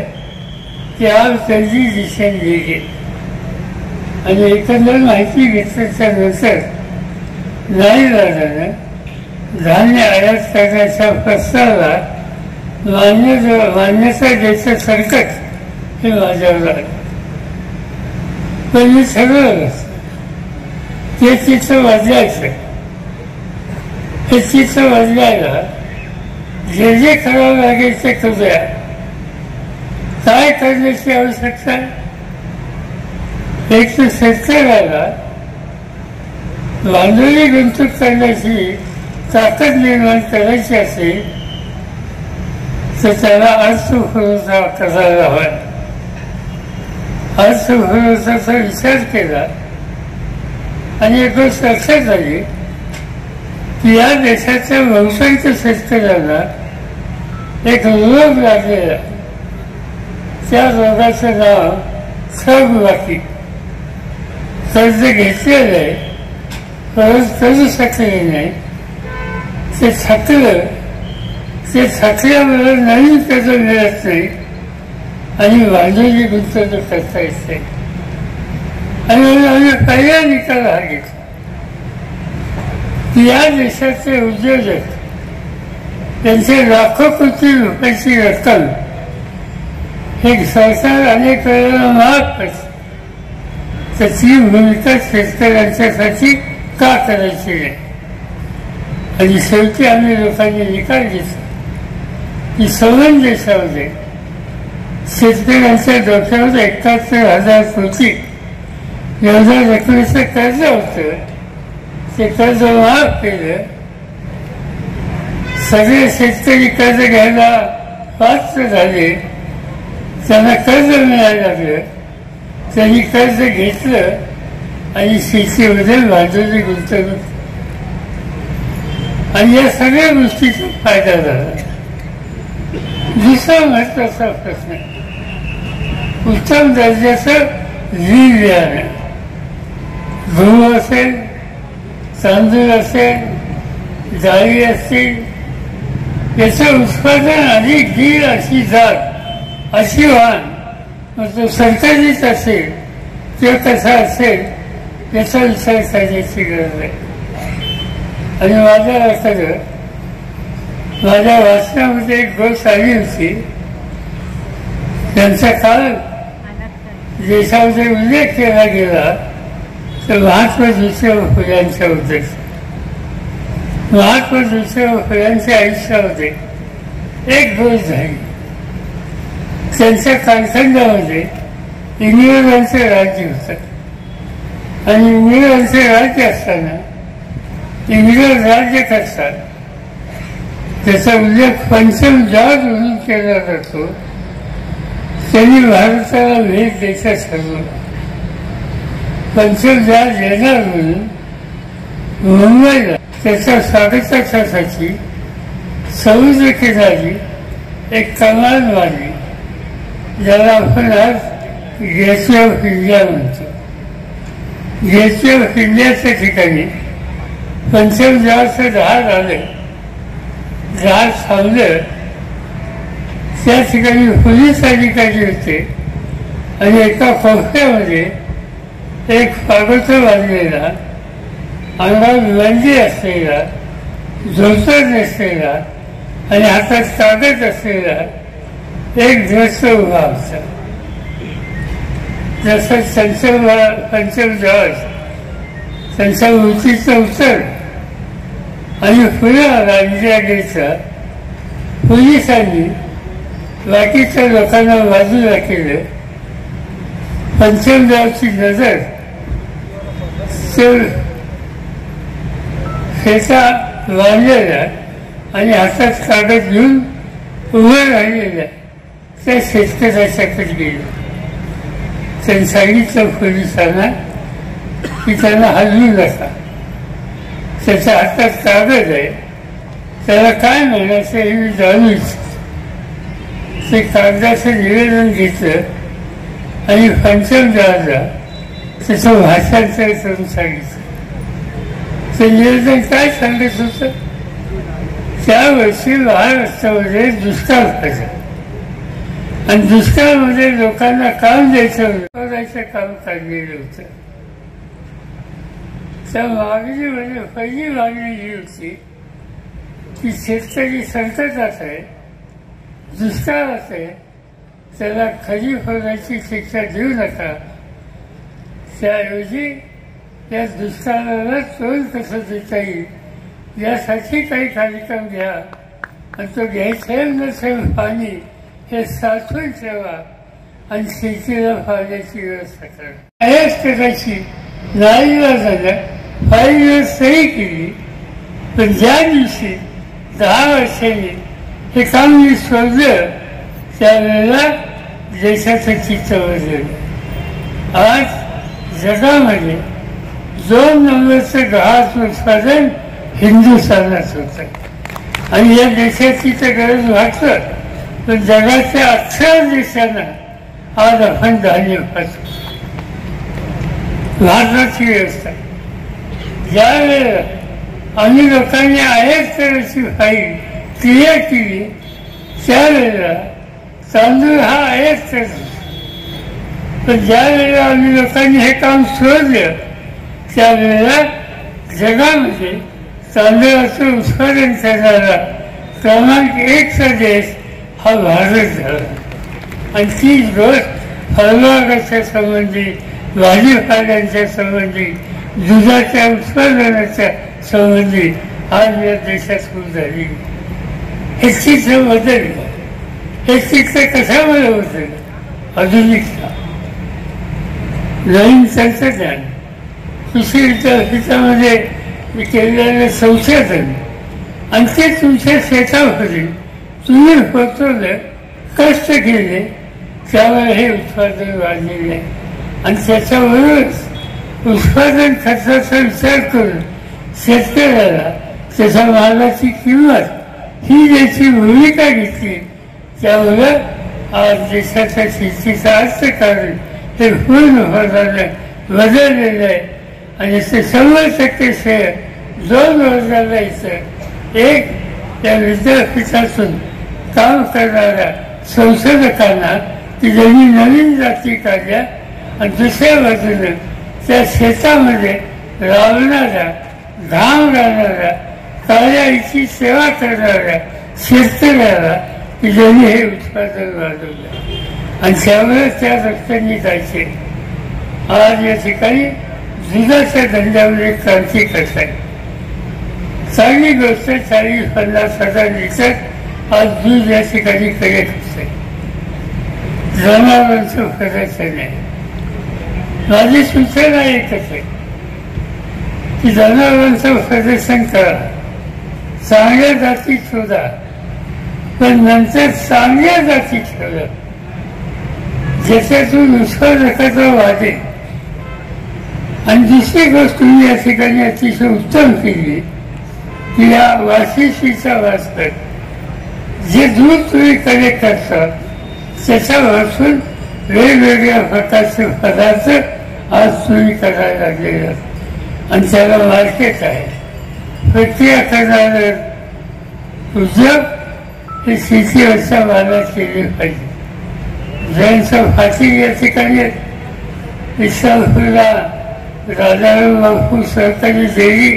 की आप जल्दी डिसिजन लीजिए. आणि एकंदर माहिती घेतल्याच्या नंतर नाईलाजाने धान्य आयात करण्याच्या प्रस्तावाला मान्यता द्यायचं संकट हे माझ्यावर आलं. पण मी ठरवलं ते चित्र बदलायचं. हे चित्र बदलायला जे करावं लागेल ते करूया. काय करण्याची आवश्यकता आहे? एक तर शेतकऱ्याला भांडवली गुंतवणूक करण्याची ताकद निर्माण करायची असेल तर त्याला अर्थपुरवठा करायला हवा. अर्थपुरवठ्याचा विचार केला आणि एक गोष्ट लक्षात आली की या देशाच्या बहुसंख्य शेतकऱ्यांना एक रोग लागलेला, त्या रोगाचं नाव थकबाकी. कर्ज घेतलेलं आहे परत करू शकले नाही, ते थकलं, ते थकल्यामुळे नवीन कर्ज मिळत नाही आणि भांडवली गुंतवणूक करता येत नाही. आणि आम्ही पहिला निकाल हा घेतला की या देशाचे उद्योजक त्यांचे लाखो कोटी रुपयाची रक्कम हे सरकार अनेक वेळेला माफ करते, त्याची भूमिका शेतकऱ्यांच्यासाठी का करायची नाही. आणि शेवटी आम्ही लोकांनी निकाल घेतला की सवन देशामध्ये शेतकऱ्यांच्या डोक्यावर 71,000 कोटी एवढ्या रकमेचं कर्ज होतं. ते कर्ज माफ केलं. सगळे शेतकरी कर्ज घ्यायला पात्र झाले, त्यांना कर्ज मिळायला लागलं. त्यांनी कर्ज घेतलं आणि शेतीमध्ये भांडवली गुंतवणूक आणि या सगळ्या गोष्टीचा फायदा झाला. दुसरा महत्वाचा प्रश्न उत्तम दर्जाचं बी बियाणं, गहू असेल, तांदूळ असेल, डाळी असतील याचं उत्पादन अधिक घेईल अशी जात अशी वाहन मग तो सरकारीच असेल किंवा कसा असेल याचा विचार करण्याची गरज आहे. आणि माझ्या लक्षात माझ्या वाचनामध्ये एक गोष्ट आली होती. त्यांचा काळ देशामध्ये उल्लेख केला गेला तर महात्मा ज्योतिराव फुल्यांच्या बद्दल. महात्मा ज्योतिराव फुल्यांच्या आयुष्यामध्ये एक गोष्ट झाली. त्यांच्या कालखंडामध्ये इंग्रजांचं राज्य होतं आणि इंग्रजांचे राज्य असताना इंग्रज राज्य करतात त्याचा उल्लेख पंचम जॉर्ज म्हणून केला जातो. त्यांनी भारताला भेट द्यायचं ठरवलं. पंचम जॉर्ज येणार म्हणून मुंबईला त्याच्या स्वागतासाठी समुद्र किनारी एक कमान मारली ज्याला आपण आज गेटवे ऑफ इंडिया म्हणतो. गेटवे ऑफ इंडियाच्या ठिकाणी पंचम जॉर्जचं जहाज आले. जहाज थांबलं. त्या ठिकाणी पोलीस अधिकारी होते आणि एका खोक्यामध्ये एक पागोटा बांधलेला अंगावर बंदी असलेला धोतर नसलेला आणि हातात कागद असलेला एक ग्रस्त उभा होता. जसं पंचम जॉर्ज त्यांच्या मूर्तीचं उत्तर आणि पुढे आला इंडिया गेटचा. पोलिसांनी बाकीच्या लोकांना बाजूला केलं. पंचम जॉर्जची नजर शेता बांधलेला आणि हातात कागद घेऊन उभं राहिलेल्या त्या शेतकऱ्याच्याकडे गेलं. त्यांनी सांगितलं पोलिसांना की त्यांना हलवू नका. त्याच्या हातात कागद आहे त्याला काय म्हणायचं हे मी जाणू इच्छितो. ते कागदाचं निवेदन घेतलं आणि पंचम जॉर्जला त्याचं भाषांतर करून सांगितलं. ते निवेदन काय सांगत होतं. त्यावर्षी महाराष्ट्रामध्ये दुष्काळ पडला आणि दुष्काळामध्ये लोकांना काम द्यायचं काम काढलेलं होतं. त्या मागणीमध्ये पहिली मागणी ही होती की शेतकरी संकटात आहे, दुष्काळात आहे, त्याला खरीप होण्याची शिक्षा देऊ नका. त्याऐवजी या दुष्काळाला तोल कसं देता येईल यासाठी काही कार्यक्रम घ्या आणि तो घ्यायचं नसेल पाणी हे साठवून ठेवा आणि शेतीला पाण्याची व्यवस्था करा. याच प्रकारची नाईला झाल्या 5 दिवस सही केली. पण ज्या दिवशी 10 वर्षांनी हे काम मी सोडलं त्यावेळेला देशाचं चित्र बदललं. आज जगामध्ये 2 नंबरचं गव्हाचं उत्पादन हिंदुस्थानात होतं आणि या देशाची तर गरज वाटतं. पण जगाच्या 18 देशांना आज आपण धान्य पाहतो. भारताची व्यवस्था ज्या वेळेला आम्ही लोकांनी आयात करायची फाईल क्लिअर केली त्यावेळेला तांदूळ हा आयात करतो. पण ज्या वेळेला आम्ही लोकांनी हे काम सोडलं त्यावेळेला जगामध्ये तांदळाचं उत्पादन करणारा क्रमांक 1चा देश हा भारत झाला. आणि ती गोष्ट फळबागाच्या संबंधी, भाजीपाल्यांच्या संबंधी, दुधाच्या उत्पादनाच्या संबंधी आज या देशात सुरू झाली. हे चित्र बदललं. हे चित्र कशामुळे बदललं. आधुनिकता, नवीन तंत्रज्ञान, कृषी हितामध्ये केलेलं संशोधन आणि ते तुमच्या शेतामध्ये तुम्ही पोचवलं, कष्ट केले त्यामुळे हे उत्पादन वाढलेलं आहे. आणि त्याच्याबरोबरच उत्पादन खर्चाचा विचार करून शेतकऱ्याला त्याच्या मालाची किंमत ही ज्याची भूमिका घेतली त्यामुळं आज देशाच्या शेतीचं अर्थकारण हे पूर्ण बदललेलं आहे. आणि ते 100% श्रेय 2 वर्षाला इथं एक या विद्यापीठातून काम करणाऱ्या संशोधकांना ती त्यांनी नवीन जाती काढल्या आणि दुसऱ्या बाजूने त्या शेतामध्ये राबणाऱ्या घाम घालणाऱ्या कार्याची सेवा करणाऱ्या शेतकऱ्याला की ज्यांनी हे उत्पादन वाढवलं आणि त्यामुळे त्या रस्त्यांनी जायचे. आज या ठिकाणी दुधाच्या धंद्यामध्ये क्रांती करताय. चांगली गोष्ट 40-50 हजार लिटर आज दूध या ठिकाणी करत असते. जनावरांचं प्रदर्शन आहे. माझी सूचना एकच आहे की जनावरांचं प्रदर्शन करा, चांगल्या जाती शोधा, पण नंतर चांगल्या जाती ठेवल्या ज्याच्यातून उत्पादकता वाढेल. आणि दुसरी गोष्ट तुम्ही या ठिकाणी अतिशय उत्तम केली की या वाशिष्ठीचा वास्कर जे दूध तुम्ही कलेक्ट करता त्याच्यापासून वेगवेगळ्या प्रकारचे पदार्थ आज तुम्ही करायला लागलेले आणि त्याला मार्केट आहे. प्रक्रिया करणारे उद्योग हे शेतीवरच्या मालात केले पाहिजे. ज्यांचं फाटी या ठिकाणी इस्लामपूरला राजाराम बापू सरकारी डेअरी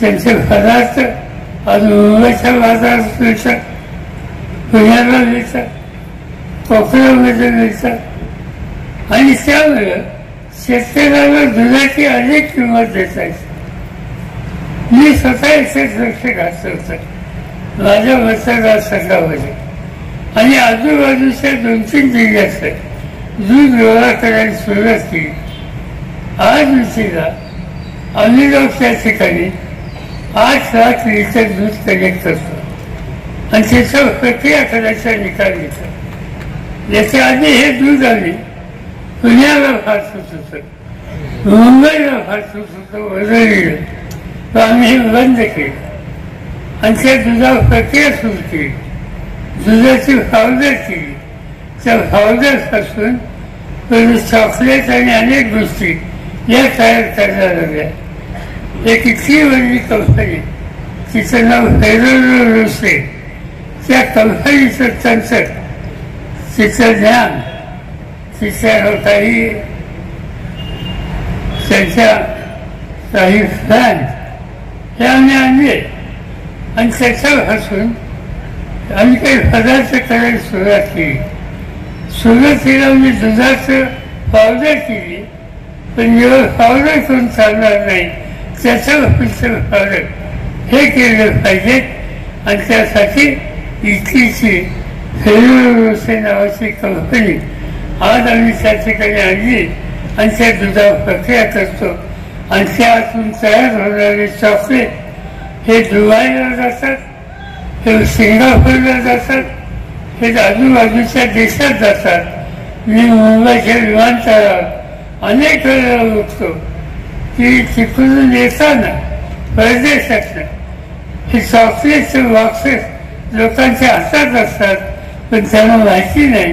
त्यांचे पदार्थ आज मुंबईच्या बाजारात मिळतात, पुण्याला मिळतात, कोकणामध्ये मिळतात आणि त्यामुळे शेतकऱ्याला दुधाची अनेक किंमत देता येते. मी स्वतः इथे लक्ष घातलं होतं माझ्या मतदारसंघामध्ये आणि आजूबाजूच्या 2-3 जिल्ह्यात दूध गोळा करायला सुरुवात केली. आज दिवशीला आम्ही लोक त्या ठिकाणी 8 लाख लिटर दूध कलेक्ट करतो आणि त्याच्यावर प्रक्रिया करायचा निकाल घेतो. याच्या आधी हे दूध आम्ही पुण्याला फासत होतं, मुंबईला फासत होतं, वरळीला, तर आम्ही हे बंद केलं आणि त्या दुधावर प्रक्रिया सुरू केली. दुधाची पावडर केली. त्या पावडरपासून चॉकलेट आणि अनेक गोष्टी या तयार करायला लागल्या. एक इतकी वडली कंपनी तिचं नाव फेरोरो रोसे, त्या कंपनीचं तंत्र, तिचं ज्ञान, तिच्या काही त्यांच्या काही फॅन हे आम्ही आणले आणि त्याच्यापासून आम्ही काही पदार्थ करायला सुरुवात केली. सुरुवातीला मी दुधाचं पावडर केली, पण जेव्हा पावडर करून चालणार नाही त्याच्यावर पावडर हे केलं पाहिजे आणि त्यासाठी इटलीची फेरोरोसे नावाची कंपनी आज आम्ही त्या ठिकाणी आणली आणि त्या दुधावर प्रक्रिया करतो आणि त्यातून तयार होणारे चॉकलेट हे दुबईला जातात, हे सिंगापूरला जातात, हे आजूबाजूच्या देशात जातात. मी मुंबईच्या विमानतळावर अनेक वेळा बघतो की तिकडून येताना परदेशातनं हे चॉकलेटचे बॉक्सेस लोकांच्या हातात असतात, पण त्यांना माहिती नाही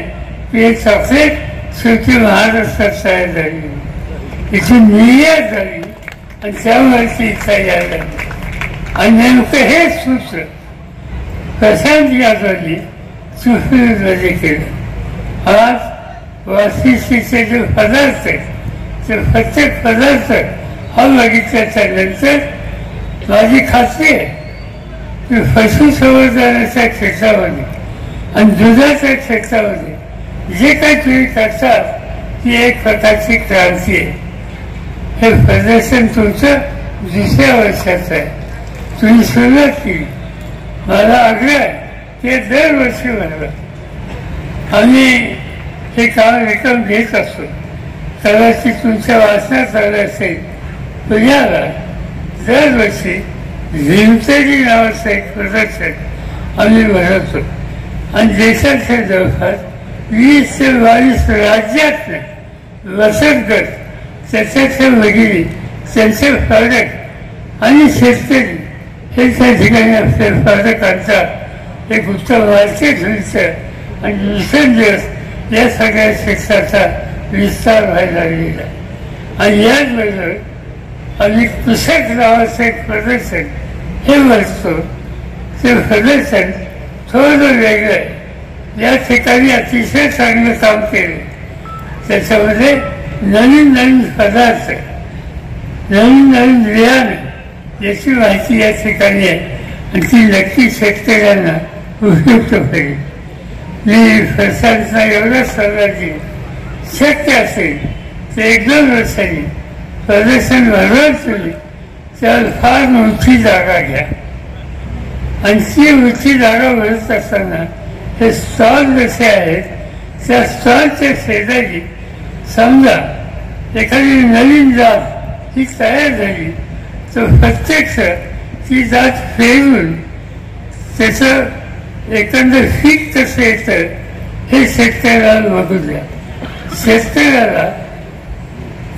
की हे चॉकलेट शेवटी महाराष्ट्रात तयार झाली, इथून निर्यात झाली आणि त्यामुळे ती इथं यायला लागली. आणि नेमकं हे सूत्र प्रशांत यादवनी सुफीमध्ये केलं. आज वाशिष्ठीचे जे पदार्थ आहेत ते प्रत्येक पदार्थ हा बघितल्याच्या नंतर माझी खात्री आहे की पशुसंवर्धनाच्या क्षेत्रामध्ये आणि दुधाच्या क्षेत्रामध्ये जे काही तुम्ही करतात ती एक प्रकारची क्रांती आहे. हे प्रदर्शन तुमचं 2ऱ्या वर्षाचं आहे. तुम्ही सुरुवात केली. मला आग्रह आहे ते दरवर्षी म्हणलं आम्ही हे काम रक्कम घेत असतो. कदाचित तुमच्या वाचनात आलं असेल, पुण्याला दरवर्षी झिंचरी नावाचं एक प्रदर्शन आम्ही भरवतो आणि देशाच्या जवळपास 20 ते 22 राज्यातले वसत गट, त्याच्याच्या भगिनी, त्यांचे प्रॉडक्ट आणि शेतकरी हे त्या ठिकाणी आपले प्रॉडक्ट आणतात. एक उत्तम मार्केट व्हायचं आणि दिवसेंदिवस या सगळ्या क्षेत्राचा विस्तार व्हायला लागलेला आणि याचबरोबर आम्ही पुस्तक नावाचं एक प्रदर्शन हे भरतो ते प्रदर्शन थोडं वेगळं या ठिकाणी अतिशय चांगलं काम केलं. त्याच्यामध्ये नवीन नवीन पदार्थ, नवीन नवीन ज्ञान याची माहिती या ठिकाणी आहे आणि ती नक्की शेतकऱ्यांना उपयुक्त होईल. मी प्रशासनाला एवढंच सल्ला देईन, शक्य असेल ते 1-2 वर्षांनी प्रदर्शन भरवत तुम्ही त्याला फार मोठी जागा घ्या आणि ती मोठी जागा भरत असताना हे स्टॉल जसे आहेत त्या स्टॉलच्या शेजारी समजा एखादी नवीन जात ही तयार झाली तर प्रत्यक्ष ती जात फेरून त्याचं एकंदर पीक कसं येतं हे शेतकऱ्याला बघू द्या. शेतकऱ्याला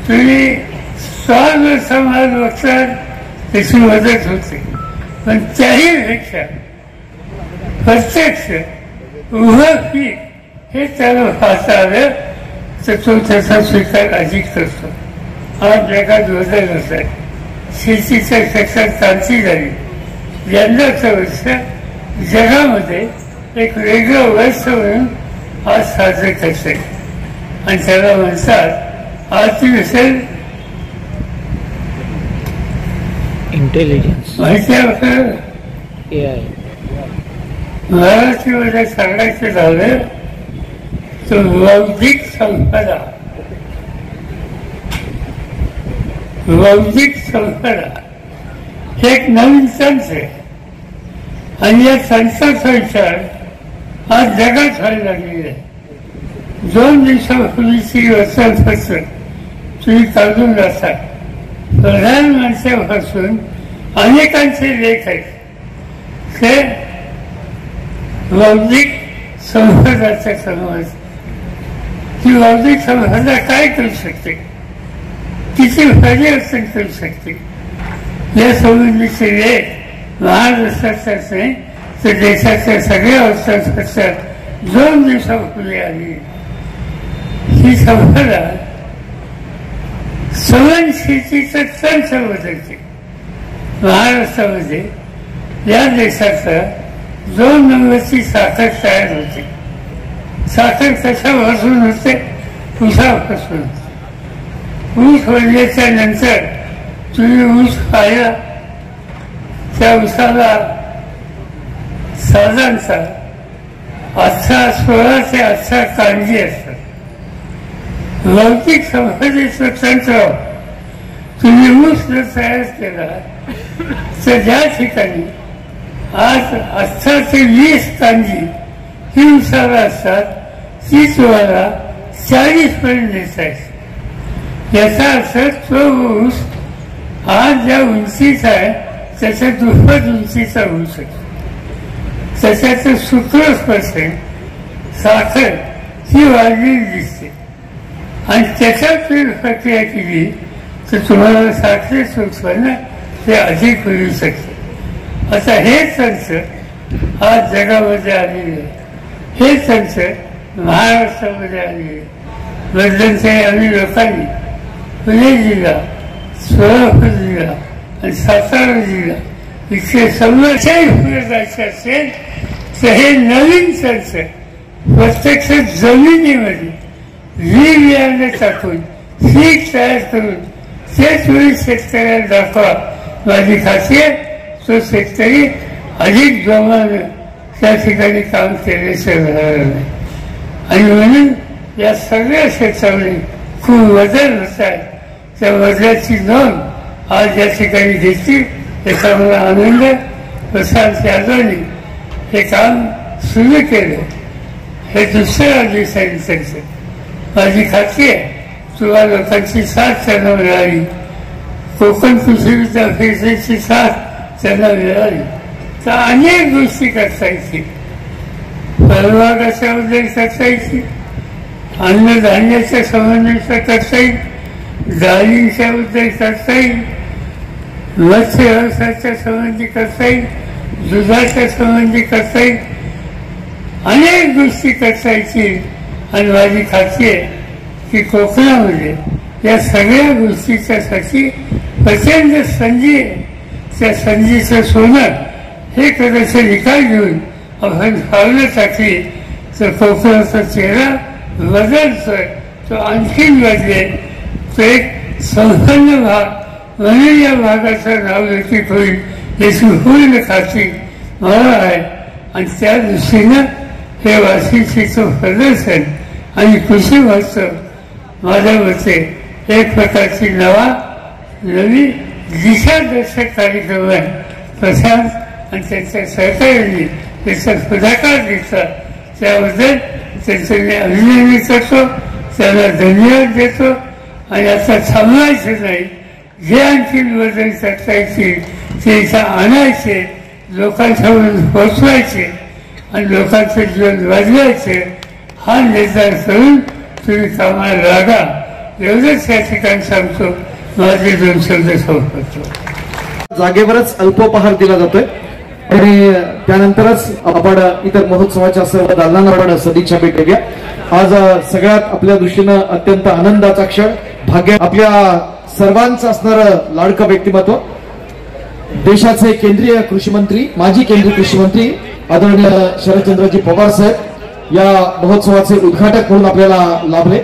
तुम्ही स्टॉलवर समाज बघतात त्याची मदत होते, पण त्याहीपेक्षा प्रत्यक्ष उभं पीक हे त्याला पाहता आलं तर तो त्याचा स्वीकार अधिक करतो. आज जगात बदल होत आहे, शेतीच्या क्षेत्रात क्रांती झाली. यंदाचं वर्ष जगामध्ये एक वेगळं वर्ष म्हणून आज साजरे करते आणि त्याला म्हणतात आर्टिफिशियल इंटेलिजन्स, माहिती आहे. AI. मराठीमध्ये सांगायचं झालं तर बौद्धिक संपदा, बौद्धिक संपदा हे एक नवीन तंत्र आहे आणि या तंत्राचा विचार आज जगात व्हायला लागलेला आहे. 2 दिवसापूर्वीची वर्तमानपत्र तुम्ही काढून जाता, प्रधानमंत्र्यापासून अनेकांचे लेख आहेत ते बौद्धिक संपदाचा समज. ही बौद्धिक संपदा काय करू शकते, किती परिवर्तन करू शकते या संबंधीचे लेख महाराष्ट्राचाच नाही तर देशाच्या सगळ्या वर्तमानपत्रात 2 दिवसापूर्वी आली. ही संपदा सहनशीलतेचं तंत्र बदलते. महाराष्ट्रामध्ये या देशाचा 2 नंबरची साखर तयार होते. साखर कशापासून होते, ऊसापासून. ऊस वळल्याच्या नंतर तुम्ही ऊस पाहिला, त्या ऊसाला साधारणतः 16 ते 18 कांजी असतात. भौतिक संपदेचं तंत्र तुम्ही ऊस जर तयार केला तर ज्या ठिकाणी आज 18 ते 20 कांजी ही ऊसाला असतात ती तुम्हाला 40 पर्यंत देता येते. याचा अर्थ तो ऊस आज ज्या उंचीचा आहे त्याच्या दुप्पट उंचीचा होऊ शकतो. त्याच्यात सुक्रोज% साखर ही वाढलेली दिसते आणि त्याच्यात तुम्ही प्रक्रिया केली तर तुम्हाला साखरेचं उत्पन्न हे अधिक मिळू शकते. आता हे तंत्र आज जगामध्ये आलेले आहे, हे तंत्र महाराष्ट्रामध्ये आलेले आहे. मध्यंतरी आम्ही लोकांनी पुणे जिल्हा, सोलापूर जिल्हा आणि सातारा जिल्हा इथे समस्याही पुढे जायचं असेल तर हे नवीन तंत्र प्रत्यक्ष जमिनीमध्ये बियाणे टाकून पीक तयार करून तेच वेळी शेतकऱ्याला दाखवा. माझी खात्री आहे तो शेतकरी अधिक जोमानं त्या ठिकाणी काम केल्याचं राहणार नाही आणि म्हणून या सगळ्या क्षेत्रामध्ये खूप बदल होत आहे. त्या बदलाची नोंद आज या ठिकाणी घेतली याचा मला आनंद. प्रशांत यादवनी हे काम सुरू केलं, हे दुसऱ्या दिवसांनी त्यांचं. माझी खात्री आहे तुला लोकांची साथ त्यांना मिळाली, कोकण कृषी विद्या परिषदेची साथ त्यांना मिळाली तर अनेक गोष्टी करता येतील. फळबागाच्या बद्दल करता येतील, अन्नधान्याच्या संबंधीचं करता येईल, डाळींच्या बद्दल करता येईल, मत्स्य व्यवसायाच्या संबंधी करता येईल, दुधाच्या संबंधी करता येईल, अनेक गोष्टी करता येतील. आणि माझी खात्री आहे की कोकणामध्ये या सगळ्या गोष्टीच्यासाठी प्रचंड संधी आहे. त्या संधीचं सोनं हे कदाचित निकाल घेऊन आपण पावलं टाकली तर कोकणाचा चेहरा बदलतोय, तो आणखीन बदलेल. तो एक संपन्न भाग म्हणून या भागाचं नाव व्यतीत होईल याची पूर्ण खात्री मला आहे. आणि त्या दृष्टीनं हे वाशिष्ठीचं प्रदर्शन आणि कृषी महोत्सव माझ्या मते एक प्रकारची नवी दिशादर्शक कार्यक्रम आहे. प्रशांत आणि त्यांच्या सहकार्याने त्याचा पुढाकार घेतला त्याबद्दल त्यांचं मी अभिनंदन करतो, त्यांना धन्यवाद देतो. आणि आता थांबवायचं नाही, जे आणखी बदल करता येतील ते इथं आणायचे, लोकांच्यापर्यंत पोचवायचे आणि लोकांचं जीवन वाजवायचे हा निर्धार करून तुम्ही कामाला लागा. एवढंच या ठिकाणी सांगतो. माझे 2 शब्द संपवतो. जागेवरच अल्पोपहार दिला जातोय आणि त्यानंतरच आपण इतर महोत्सवाच्या सर्व दालनांना आपण सदिच्छा भेट देऊया. आज सगळ्यात आपल्या दृष्टीनं अत्यंत आनंदाचा क्षण, भाग्य आपल्या सर्वांचं असणारं लाडकं व्यक्तिमत्व, देशाचे केंद्रीय कृषी मंत्री, माजी केंद्रीय कृषी मंत्री आदरणीय शरदचंद्रजी पवार साहेब या महोत्सवाचे उद्घाटक म्हणून आपल्याला लाभले.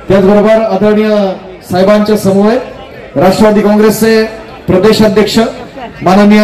त्याचबरोबर आदरणीय साहेबांच्या समोर राष्ट्रवादी काँग्रेसचे प्रदेशाध्यक्ष माननीय